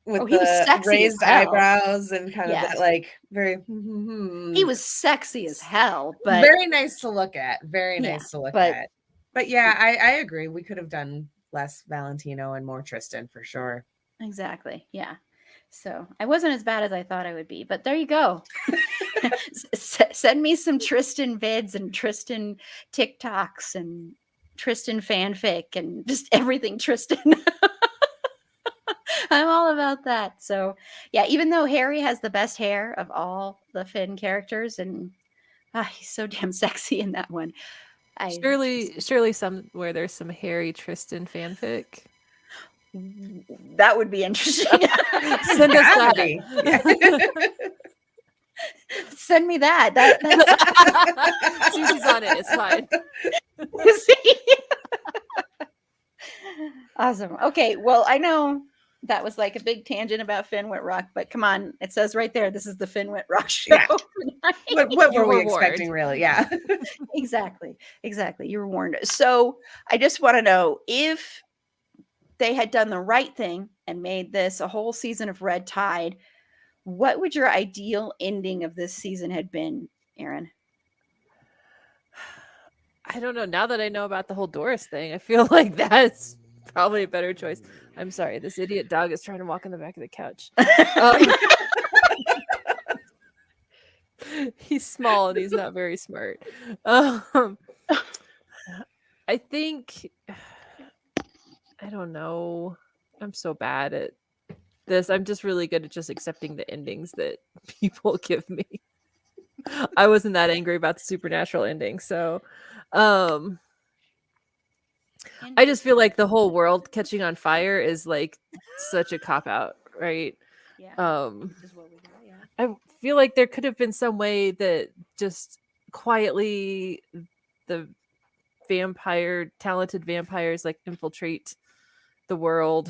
with he was the sexy raised as hell. eyebrows and kind of that, like, very... He was sexy as hell, but... Very nice to look at. But yeah, I agree. We could have done less Valentino and more Tristan for sure. Exactly. Yeah. So I wasn't as bad as I thought I would be, but there you go. Send me some Tristan vids and Tristan TikToks and Tristan fanfic and just everything Tristan. I'm all about that. So yeah, even though Harry has the best hair of all the Finn characters, and he's so damn sexy in that one. Surely somewhere there's some Harry Tristan fanfic. That would be interesting. Send us that. Send me that. Susie's on it. It's fine. Awesome. Okay. Well, I know that was like a big tangent about Finn Whitrock, but come on, it says right there, this is the Finn Whitrock show. Yeah. What were we expecting, really? Yeah. Exactly. You were warned. So I just want to know if they had done the right thing and made this a whole season of Red Tide, what would your ideal ending of this season had been, Aaron? I don't know. Now that I know about the whole Doris thing, I feel like that's probably a better choice. I'm sorry. This idiot dog is trying to walk in the back of the couch. He's small and he's not very smart. I think... I don't know. I'm so bad at this. I'm just really good at just accepting the endings that people give me. I wasn't that angry about the supernatural ending. So I just feel like the whole world catching on fire is like such a cop-out, right? Yeah. I feel like there could have been some way that just quietly the talented vampires like infiltrate the world.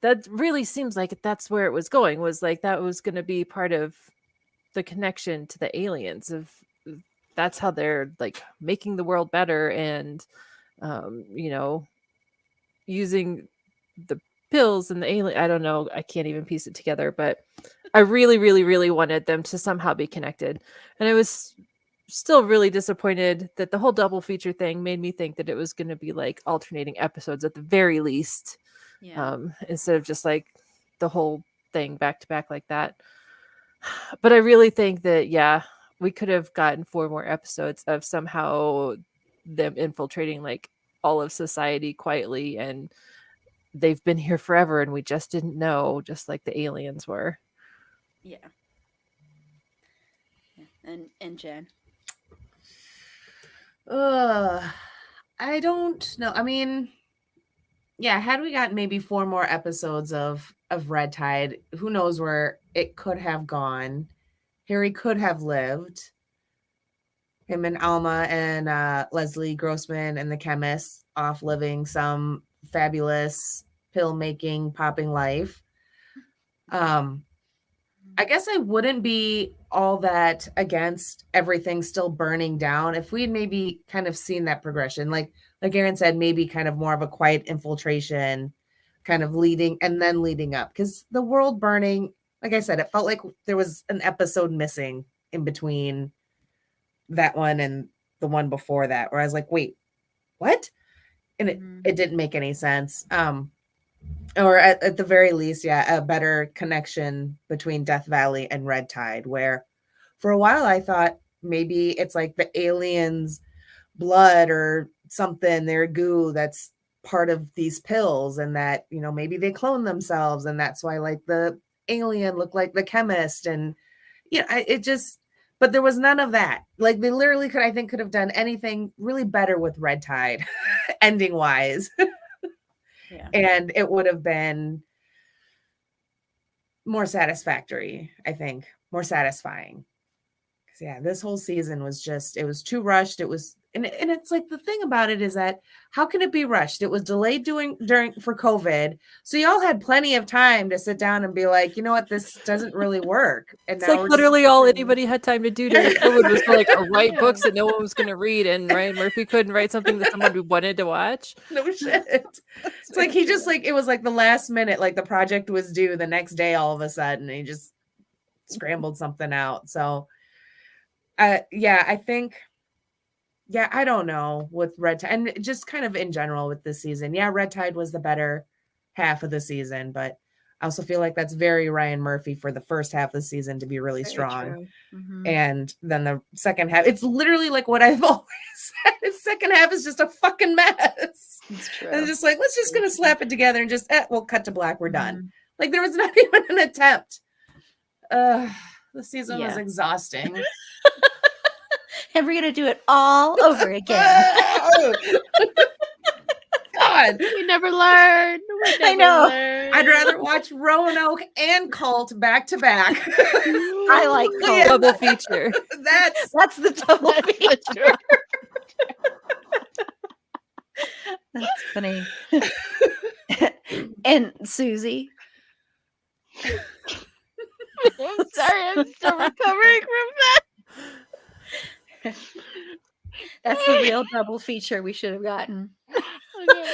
That really seems like that's where it was going, was like that was going to be part of the connection to the aliens, of that's how they're like making the world better and using the pills and the alien. I don't know, I can't even piece it together, but I really, really, really wanted them to somehow be connected. And I was still really disappointed that the whole double feature thing made me think that it was going to be like alternating episodes at the very least, instead of just like the whole thing back to back like that. But I really think that we could have gotten 4 more episodes of somehow them infiltrating like all of society quietly, and they've been here forever and we just didn't know, just like the aliens were. And Jen. I don't know. I mean, had we got maybe 4 more episodes of Red Tide, who knows where it could have gone. Harry could have lived. Him and Alma and Leslie Grossman and the chemist off living some fabulous pill making, popping life. I guess I wouldn't be all that against everything still burning down if we had maybe kind of seen that progression. Like Aaron said, maybe kind of more of a quiet infiltration, kind of leading up. Because the world burning, like I said, it felt like there was an episode missing in between that one and the one before that, where I was like, wait, what? And it didn't make any sense. Or at the very least, yeah, a better connection between Death Valley and Red Tide, where for a while I thought maybe it's like the aliens' blood or something, their goo that's part of these pills, and that, you know, maybe they clone themselves, and that's why like the alien looked like the chemist. And yeah, it just, but there was none of that. Like they literally could have done anything really better with Red Tide ending wise. Yeah. And it would have been more satisfactory, I think, more satisfying. Because yeah, this whole season was just, it was too rushed. It was, and it's like the thing about it is that how can it be rushed? It was delayed for COVID, so y'all had plenty of time to sit down and be like, you know what, this doesn't really work. And It's now like we're literally just all anybody had time to do during COVID was to like write Yeah. books that no one was going to read, and Ryan Murphy couldn't write something that someone wanted to watch. no shit. It's like he just like, it was like the last minute, like the project was due the next day all of a sudden, and he just scrambled something out. So yeah, I think, yeah, I don't know with Red Tide, and just kind of in general with this season. Yeah, Red Tide was the better half of the season, but I also feel like that's very Ryan Murphy for the first half of the season to be really Very strong. true. Mhm. And then the second half, it's literally like what I've always said. The second half is just a fucking mess. It's true. And it's just like, let's just Very gonna true. slap it together and just, we'll cut to black, we're done. Mhm. Like there was not even an attempt. The season was Yeah. exhausting. And we're gonna do it all over again. God, We never learned. We never I know. learned. I'd rather watch Roanoke and Cult back to back. I like Yeah. Cult. Double feature. That's the double That's feature. the truth. That's funny. And Susie. I'm sorry. I'm still recovering from that. That's the real double feature we should have gotten. Okay.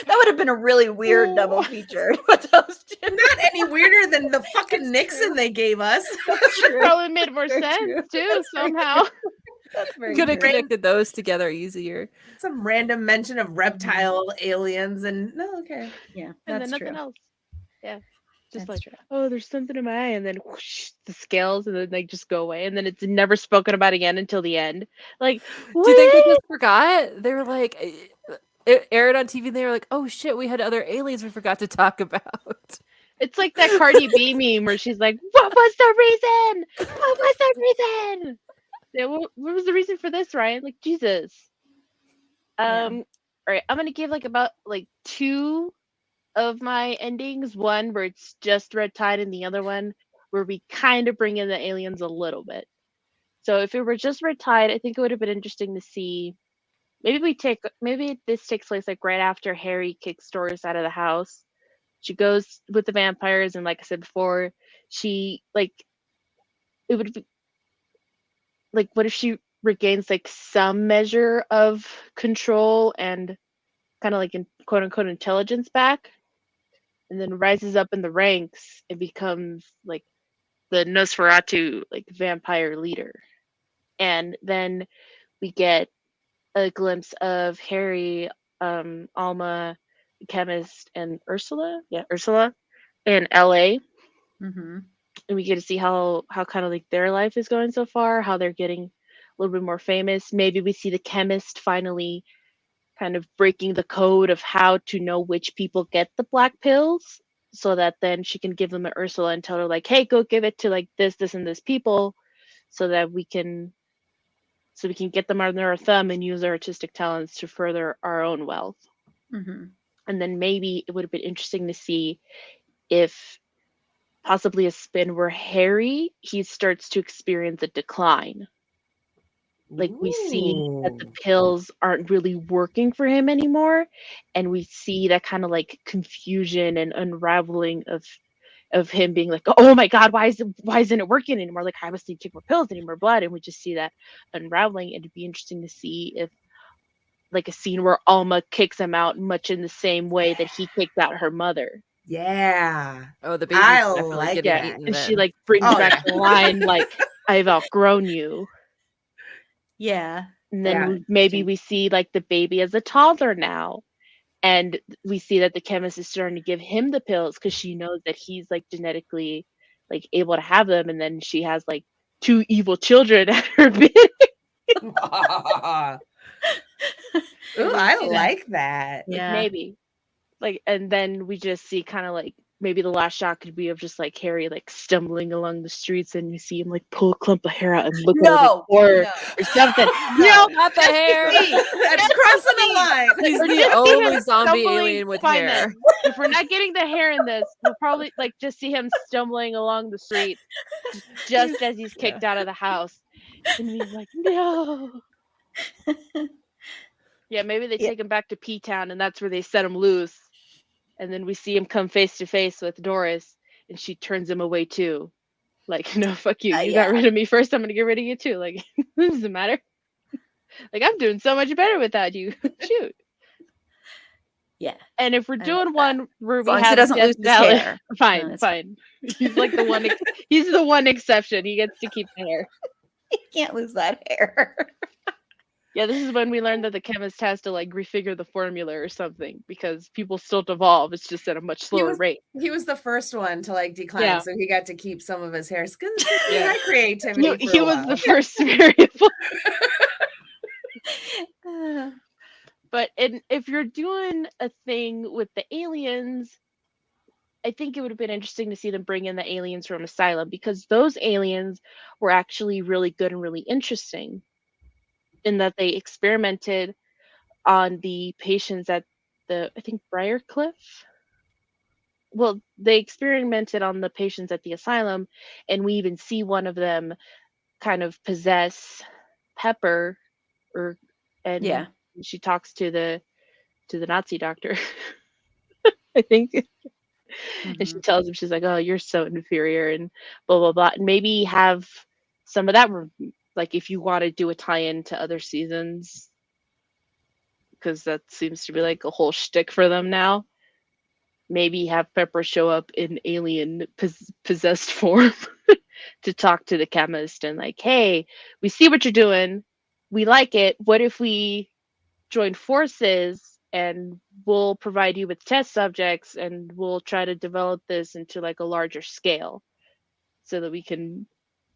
That would have been a really weird double feature with those two. Not any weirder than the fucking Nixon they gave us. That's true. Probably made more Very sense true. too somehow. That's very Could have true. connected those together easier. Some random mention of reptile aliens and no, okay. Yeah, And that's then true. nothing else. Yeah. Just That's like, true. oh, there's something in my eye, and then whoosh, the scales, and then they just go away, and then it's never spoken about again until the end. Like, Do you think they what? just forgot? They were like, it aired on TV, and they were like, oh shit, we had other aliens we forgot to talk about. It's like that Cardi B meme where she's like, what was the reason? What was the reason? Yeah, what was the reason for this, Ryan? Like, Jesus. Yeah. All right, I'm gonna give like about like 2 of my endings. One where it's just Red Tide, and the other one where we kind of bring in the aliens a little bit. So if it were just Red Tide, I think it would have been interesting to see. Maybe this takes place like right after Harry kicks Doris out of the house. She goes with the vampires, and like I said before, she like it would be like, what if she regains like some measure of control and kind of like in quote unquote intelligence back, and then rises up in the ranks and becomes like the Nosferatu like vampire leader. And then we get a glimpse of Harry, Alma, the chemist, and Ursula. Yeah, Ursula in LA. Mm-hmm. And we get to see how kind of like their life is going so far, how they're getting a little bit more famous. Maybe we see the chemist finally kind of breaking the code of how to know which people get the black pills, so that then she can give them to Ursula and tell her like, hey, go give it to like this and this people, so that we can get them under our thumb and use our artistic talents to further our own wealth. Mm-hmm. And then maybe it would have been interesting to see if possibly a spin where Harry, he starts to experience a decline. Like we see that the pills aren't really working for him anymore, and we see that kind of like confusion and unraveling of of him being like, oh my God, why isn't it working anymore? Like, I must need to take more pills, I need more blood. And we just see that unraveling. And it'd be interesting to see if like a scene where Alma kicks him out much in the same way that he kicked out her mother. Yeah. Oh, the baby's I definitely like getting that. eaten And then. she like brings Oh, back yeah. the line like, I've outgrown you. Yeah. And then Yeah. maybe we see like the baby as a toddler now. And we see that the chemist is starting to give him the pills because she knows that he's like genetically like able to have them. And then she has like 2 evil children at her bidding. Ooh, I like that. Yeah. Maybe. Like, and then we just see kind of like maybe the last shot could be of just like Harry like stumbling along the streets and you see him like pull a clump of hair out and look at her like horror or something. No, not the hair. That's crossing the line. He's Or the just see only him zombie stumbling- alien with fine hair. then. If we're not getting the hair in this, we'll probably like just see him stumbling along the street just as he's kicked out of the house. And he's like, no. Yeah, maybe they take him back to P-Town and that's where they set him loose. And then we see him come face to face with Doris and she turns him away too. Like, no, fuck you. You got rid of me first. I'm going to get rid of you too. Like, it doesn't matter. Like, I'm doing so much better without you. Shoot. Yeah. And if we're doing one where As we long as he have doesn't Death lose his Valley, hair. fine, it's fine. He's like the one. He's the one exception. He gets to keep the hair. You can't lose that hair. Yeah, this is when we learned that the chemist has to like refigure the formula or something because people still evolve. It's just at a much slower rate. He was the first one to like decline, Yeah. so he got to keep some of his hair. Because Yeah. he had creativity. He was the first variable. But if you're doing a thing with the aliens, I think it would have been interesting to see them bring in the aliens from Asylum because those aliens were actually really good and really interesting in that they experimented on the patients at I think Briarcliff. Well, they experimented on the patients at the asylum, and we even see one of them kind of possess Pepper, and she talks to the Nazi doctor, I think. And she tells him, she's like, oh, you're so inferior and blah, blah, blah. And maybe have some of that, like if you want to do a tie-in to other seasons, because that seems to be like a whole shtick for them now. Maybe have Pepper show up in alien possessed form to talk to the chemist and like, hey, we see what you're doing. We like it. What if we join forces and we'll provide you with test subjects and we'll try to develop this into like a larger scale so that we can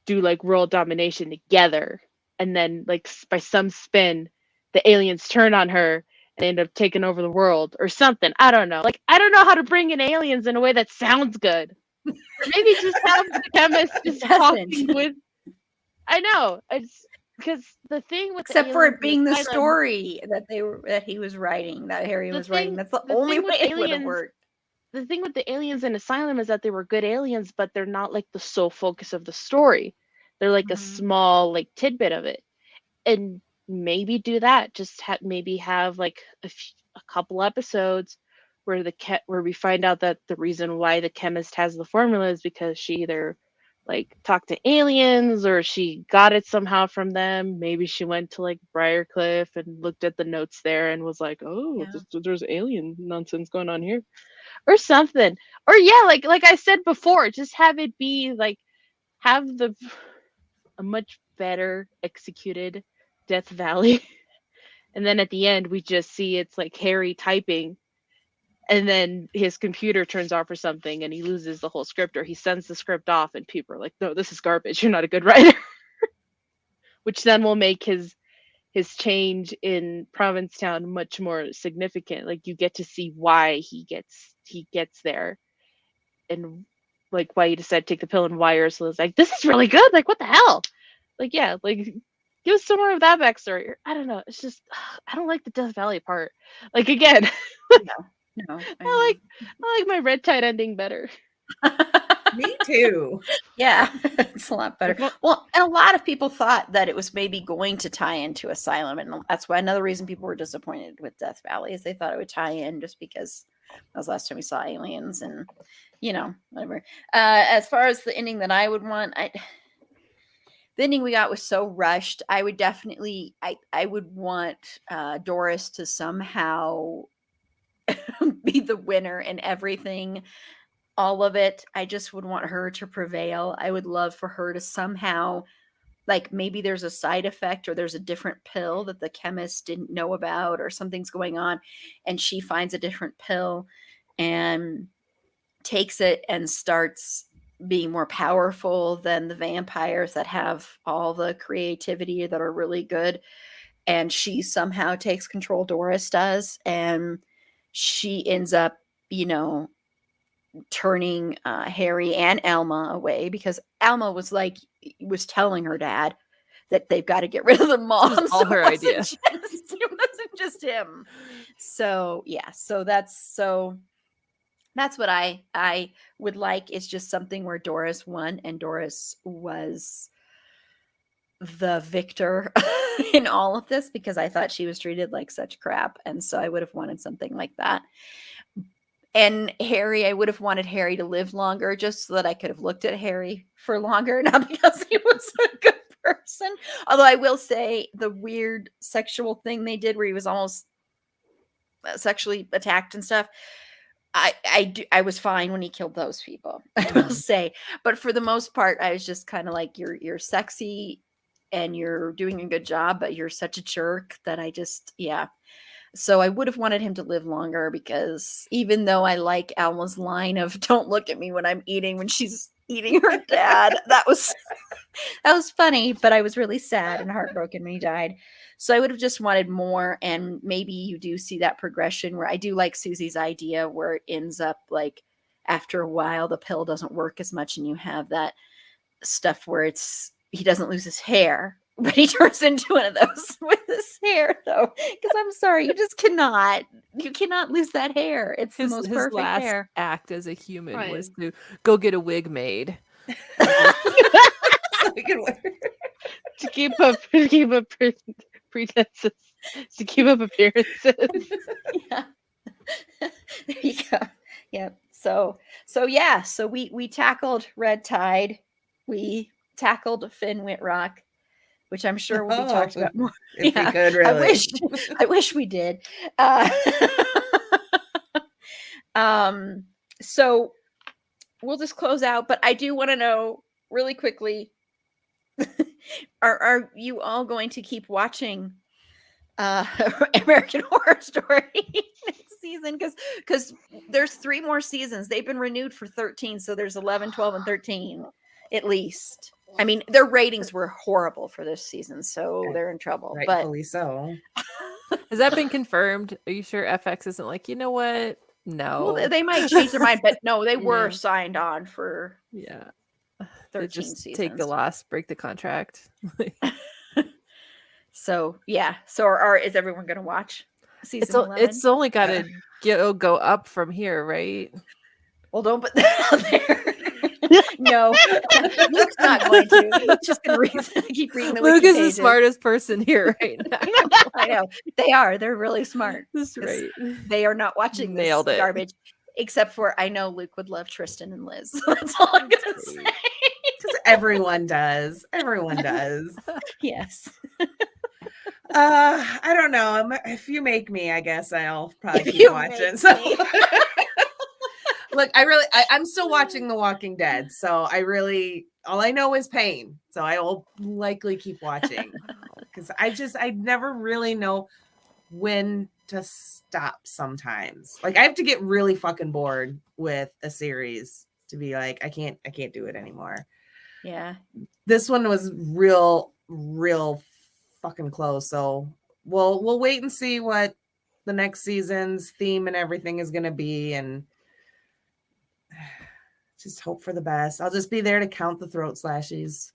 do like world domination together. And then like by some spin, the aliens turn on her and end up taking over the world or something. I don't know. Like, I don't know how to bring in aliens in a way that sounds good. Or maybe just have the chemist just talking with. I know. It's because the thing with except for it being the story that he was writing, that Harry was writing. That's the only way it would have worked. The thing with the aliens in Asylum is that they were good aliens, but they're not like the sole focus of the story. They're like a small like tidbit of it. And maybe do that. Just maybe have like a couple episodes where where we find out that the reason why the chemist has the formula is because she either like talked to aliens or she got it somehow from them. Maybe she went to like Briarcliff and looked at the notes there and was like, oh, there's alien nonsense going on here or something. Or like I said before, just have it be like have a much better executed Death Valley. And then at the end, we just see it's like Harry typing and then his computer turns off or something and he loses the whole script or he sends the script off and people are like, no, this is garbage. You're not a good writer. Which then will make his change in Provincetown much more significant. Like you get to see why he gets there and like why he decided to take the pill and why Ursula's like, this is really good. Like, what the hell? Like, yeah, like give us some more of that backstory. I don't know. It's just I don't like the Death Valley part. Like again, no. I like my red tide ending better. Me too. Yeah, it's a lot better. Well, and a lot of people thought that it was maybe going to tie into Asylum, and that's why another reason people were disappointed with Death Valley is they thought it would tie in just because that was the last time we saw aliens, and whatever. As far as the ending that I would want, the ending we got was so rushed. I would definitely, I would want Doris to somehow be the winner in everything, all of it. I just would want her to prevail. I would love for her to somehow, like, maybe there's a side effect or there's a different pill that the chemist didn't know about or something's going on, and she finds a different pill and takes it and starts being more powerful than the vampires that have all the creativity that are really good. And she somehow takes control, Doris does, and she ends up, turning Harry and Alma away, because Alma was telling her dad that they've got to get rid of the mom. It was all her idea. It wasn't just him. So yeah, so that's what I would like, is just something where Doris won and Doris was the victor in all of this, because I thought she was treated like such crap. And so I would have wanted something like that. And Harry, I would have wanted Harry to live longer, just so that I could have looked at Harry for longer, not because he was a good person. Although I will say the weird sexual thing they did where he was almost sexually attacked and stuff, I was fine when he killed those people, I will say. But for the most part, I was just kind of like, you're sexy and you're doing a good job, but you're such a jerk that I just, yeah. So I would have wanted him to live longer, because even though I like Alma's line of "don't look at me when I'm eating," when she's eating her dad, that was funny, but I was really sad and heartbroken when he died. So I would have just wanted more, and maybe you do see that progression where I do like Susie's idea where it ends up like after a while the pill doesn't work as much and you have that stuff where he doesn't lose his hair, but he turns into one of those with his hair, though. Because I'm sorry, you cannot lose that hair. It's the most perfect last hair. act as a human Right. was to go get a wig made. So we can wear. To keep up pretenses, to keep up appearances. Yeah. There you go. Yep. So yeah. So we tackled Red Tide. We tackled Finn Whitrock, which I'm sure will be talked about more. If Yeah, we could, really. I wish we did. So we'll just close out, but I do want to know really quickly, are you all going to keep watching American Horror Story next season? Because there's 3 more seasons. They've been renewed for 13, so there's 11, 12, and 13 at least. I mean, their ratings were horrible for this season, so they're in trouble. Rightfully so. Has that been confirmed? Are you sure FX isn't like, you know what? No. Well, they might change their mind, but no, they were Yeah. signed on for Yeah. 13 They just seasons. take the loss, break the contract. So yeah. So is everyone going to watch season 11? It's only got to go up from here, right? Well, don't put that out there. No, Luke's not going to. He's just going to keep reading the Luke wiki is the pages. smartest person here right now. I know. They are. They're really smart. That's right. They are not watching this Nailed it. garbage. Except for, I know Luke would love Tristan and Liz. So that's all I'm going to say. Because everyone does. Everyone does. Yes. I don't know. If you make me, I guess I'll probably If keep you watching. make So me. look, I'm still watching The Walking Dead. So all I know is pain. So I will likely keep watching. Because I never really know when to stop sometimes. Like I have to get really fucking bored with a series to be like, I can't do it anymore. Yeah. This one was real fucking close. So we'll wait and see what the next season's theme and everything is gonna be, and just hope for the best. I'll just be there to count the throat slashes.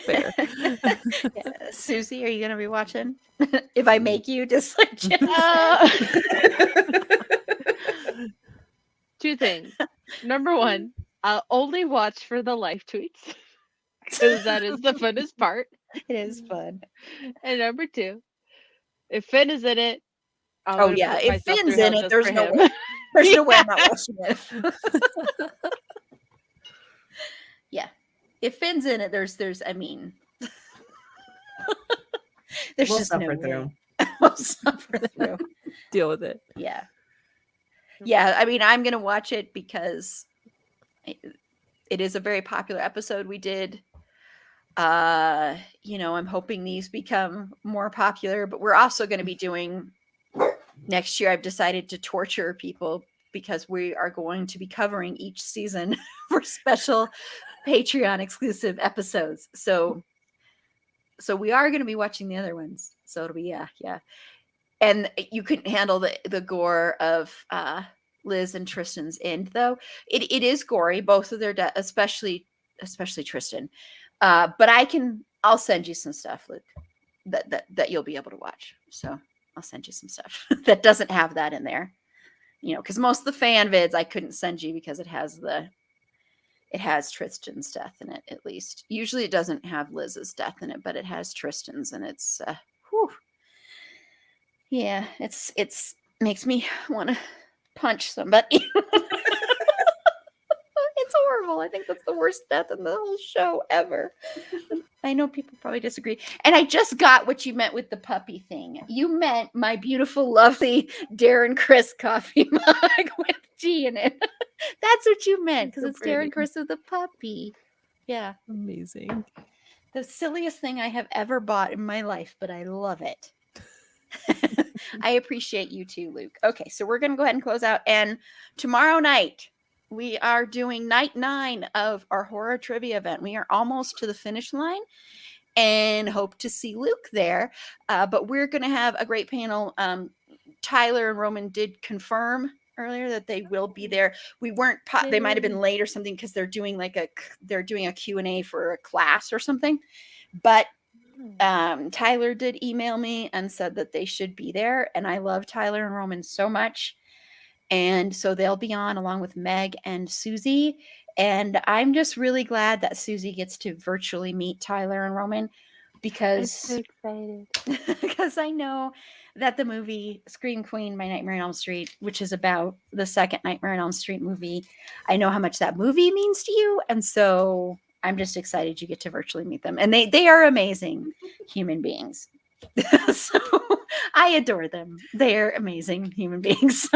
Fair. Yeah. Susie, are you going to be watching? If I make you, just like Jen said. 2 things. Number 1, I'll only watch for the live tweets because that is the funnest part. It is fun. And number 2, if Finn is in it, I'm Oh gonna yeah, put if myself Finn's through in hell it, just there's for no him. way. There's no way I'm not watching it. Yeah. If Finn's in it, there's I mean there's We'll just no suffer way. through. We'll suffer through. Deal with it. Yeah. Yeah, I mean, I'm going to watch it because it is a very popular episode we did. You know, I'm hoping these become more popular, but we're also going to be doing next year. I've decided to torture people because we are going to be covering each season for special Patreon exclusive episodes. So we are going to be watching the other ones. So it'll be yeah. And you couldn't handle the gore of Liz and Tristan's end, though. It is gory, both of their death, especially Tristan. But I'll send you some stuff, Luke, that you'll be able to watch. So I'll send you some stuff that doesn't have that in there. You know, because most of the fan vids I couldn't send you because it has Tristan's death in it, at least. Usually it doesn't have Liz's death in it, but it has Tristan's, and it's whew. Yeah, it's makes me want to punch somebody. It's horrible. I think that's the worst death in the whole show ever. I know people probably disagree. And I just got what you meant with the puppy thing. You meant my beautiful, lovely Darren Chris coffee mug with G in it. That's what you meant, because So it's pretty. Darren Chris with the puppy. Yeah. Amazing. The silliest thing I have ever bought in my life, but I love it. I appreciate you too, Luke. Okay, so we're going to go ahead and close out. And tomorrow night, we are doing night 9 of our horror trivia event. We are almost to the finish line and hope to see Luke there. But we're going to have a great panel. Tyler and Roman did confirm earlier that they will be there. We weren't, they might have been late or something because they're doing a Q&A for a class or something. But Tyler did email me and said that they should be there, and I love Tyler and Roman so much, and so they'll be on along with Meg and Susie, and I'm just really glad that Susie gets to virtually meet Tyler and Roman because I'm so excited. because I know that the movie Scream Queen, My Nightmare on Elm Street, which is about the second Nightmare on Elm Street movie, I know how much that movie means to you, and so I'm just excited you get to virtually meet them. And they are amazing human beings. So I adore them. They're amazing human beings.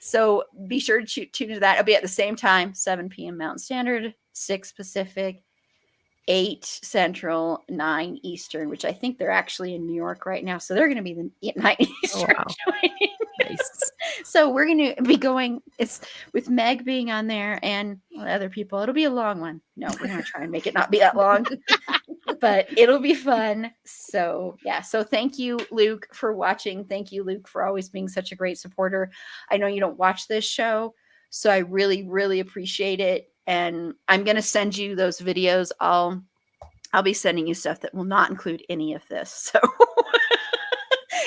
So be sure to tune into that. It'll be at the same time, 7 p.m. Mountain Standard, 6 Pacific, 8 Central, 9 Eastern, which I think they're actually in New York right now. So they're going to be the 9 Eastern. wow. Joining. Nice. So we're going to be going, it's with Meg being on there and other people. It'll be a long one. No, we're going to try and make it not be that long, but it'll be fun. So yeah. So thank you, Luke, for watching. Thank you, Luke, for always being such a great supporter. I know you don't watch this show, so I really, really appreciate it. And I'm going to send you those videos. I'll be sending you stuff that will not include any of this. So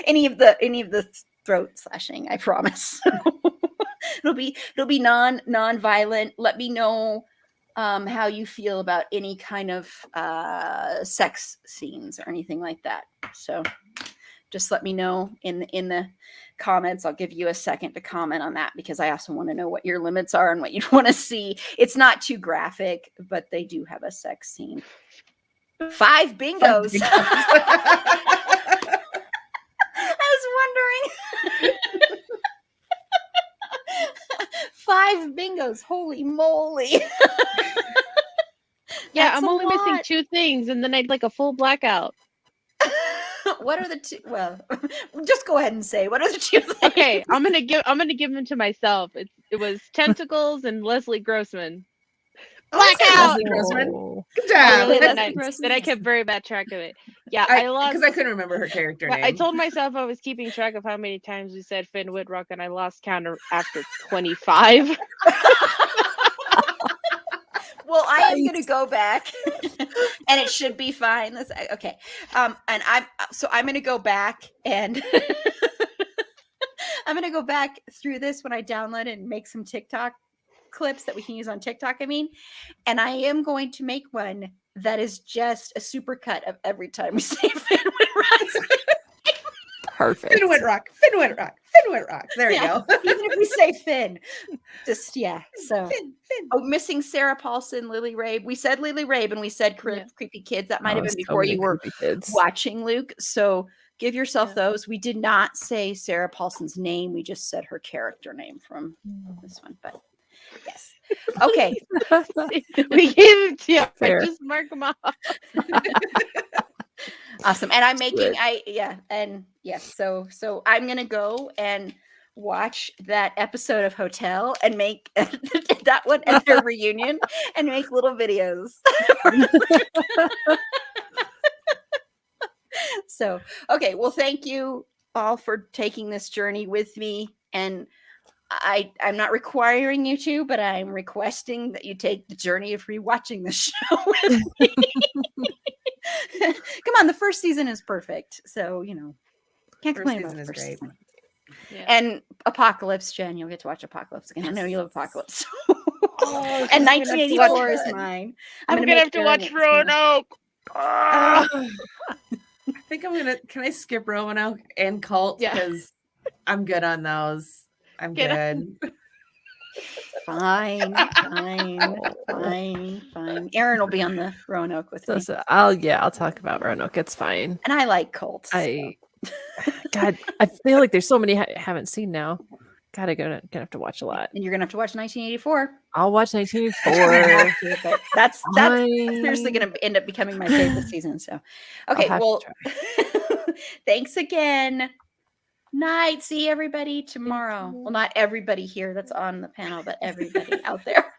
any of the throat slashing, I promise. it'll be non-violent. Let me know how you feel about any kind of sex scenes or anything like that. So just let me know in the comments. I'll give you a second to comment on that because I also want to know what your limits are and what you'd want to see. It's not too graphic, but they do have a sex scene. 5 bingos. I was wondering. 5 bingos. Holy moly. Yeah, That's I'm a only missing lot. 2 things, and then I'd like a full blackout. What are the 2? Well, just go ahead and say what are the 2 things? Okay, I'm gonna give them to myself. It was tentacles and Leslie Grossman. Blackout. Blackout! Grossman. Oh. Good Oh, job. really? Leslie Then Grossman. I kept very bad track of it. Yeah, I lost Because I couldn't remember her character Well, name. I told myself I was keeping track of how many times we said Finn Woodrock, and I lost count after 25. Well, I am going to go back, and it should be fine. Okay, and I'm going to go back and I'm going to go back through this when I download it and make some TikTok clips that we can use on TikTok. And I am going to make one that is just a super cut of every time we say Finn Woodrock. Perfect. Finn Whitrock. Finn Whitrock. Finn Whitrock. There you go. Even if we say Finn, just so. Finn. Oh, missing Sarah Paulson, Lily Rabe. We said Lily Rabe and we said creepy kids. That might have been before you were watching, Luke. So give yourself those. We did not say Sarah Paulson's name. We just said her character name from this one. But yes. Okay. We gave them to you. I just mark them off. Awesome. And I'm making so I'm gonna go and watch that episode of Hotel and make that one at their reunion and make little videos. So okay, well, thank you all for taking this journey with me. And I'm not requiring you to, but I'm requesting that you take the journey of rewatching the show with me. Come on, the first season is perfect. So, can't complain about the first season. Yeah. And Apocalypse, Jen, you'll get to watch Apocalypse again. I know you love Apocalypse. Oh, And 1984 is mine. I'm gonna have to watch Roanoke. I think can I skip Roanoke and Cult? Yeah. Because I'm good on those. I'm good. Fine. Aaron will be on the Roanoke with me. I'll talk about Roanoke. It's fine. And I like Colts. God, I feel like there's so many I haven't seen now. God, I'm gonna have to watch a lot. And you're gonna have to watch 1984. I'll watch 1984. That's seriously gonna end up becoming my favorite season. So, okay, well, thanks again. Night. See everybody tomorrow. Well, not everybody here that's on the panel, but everybody out there.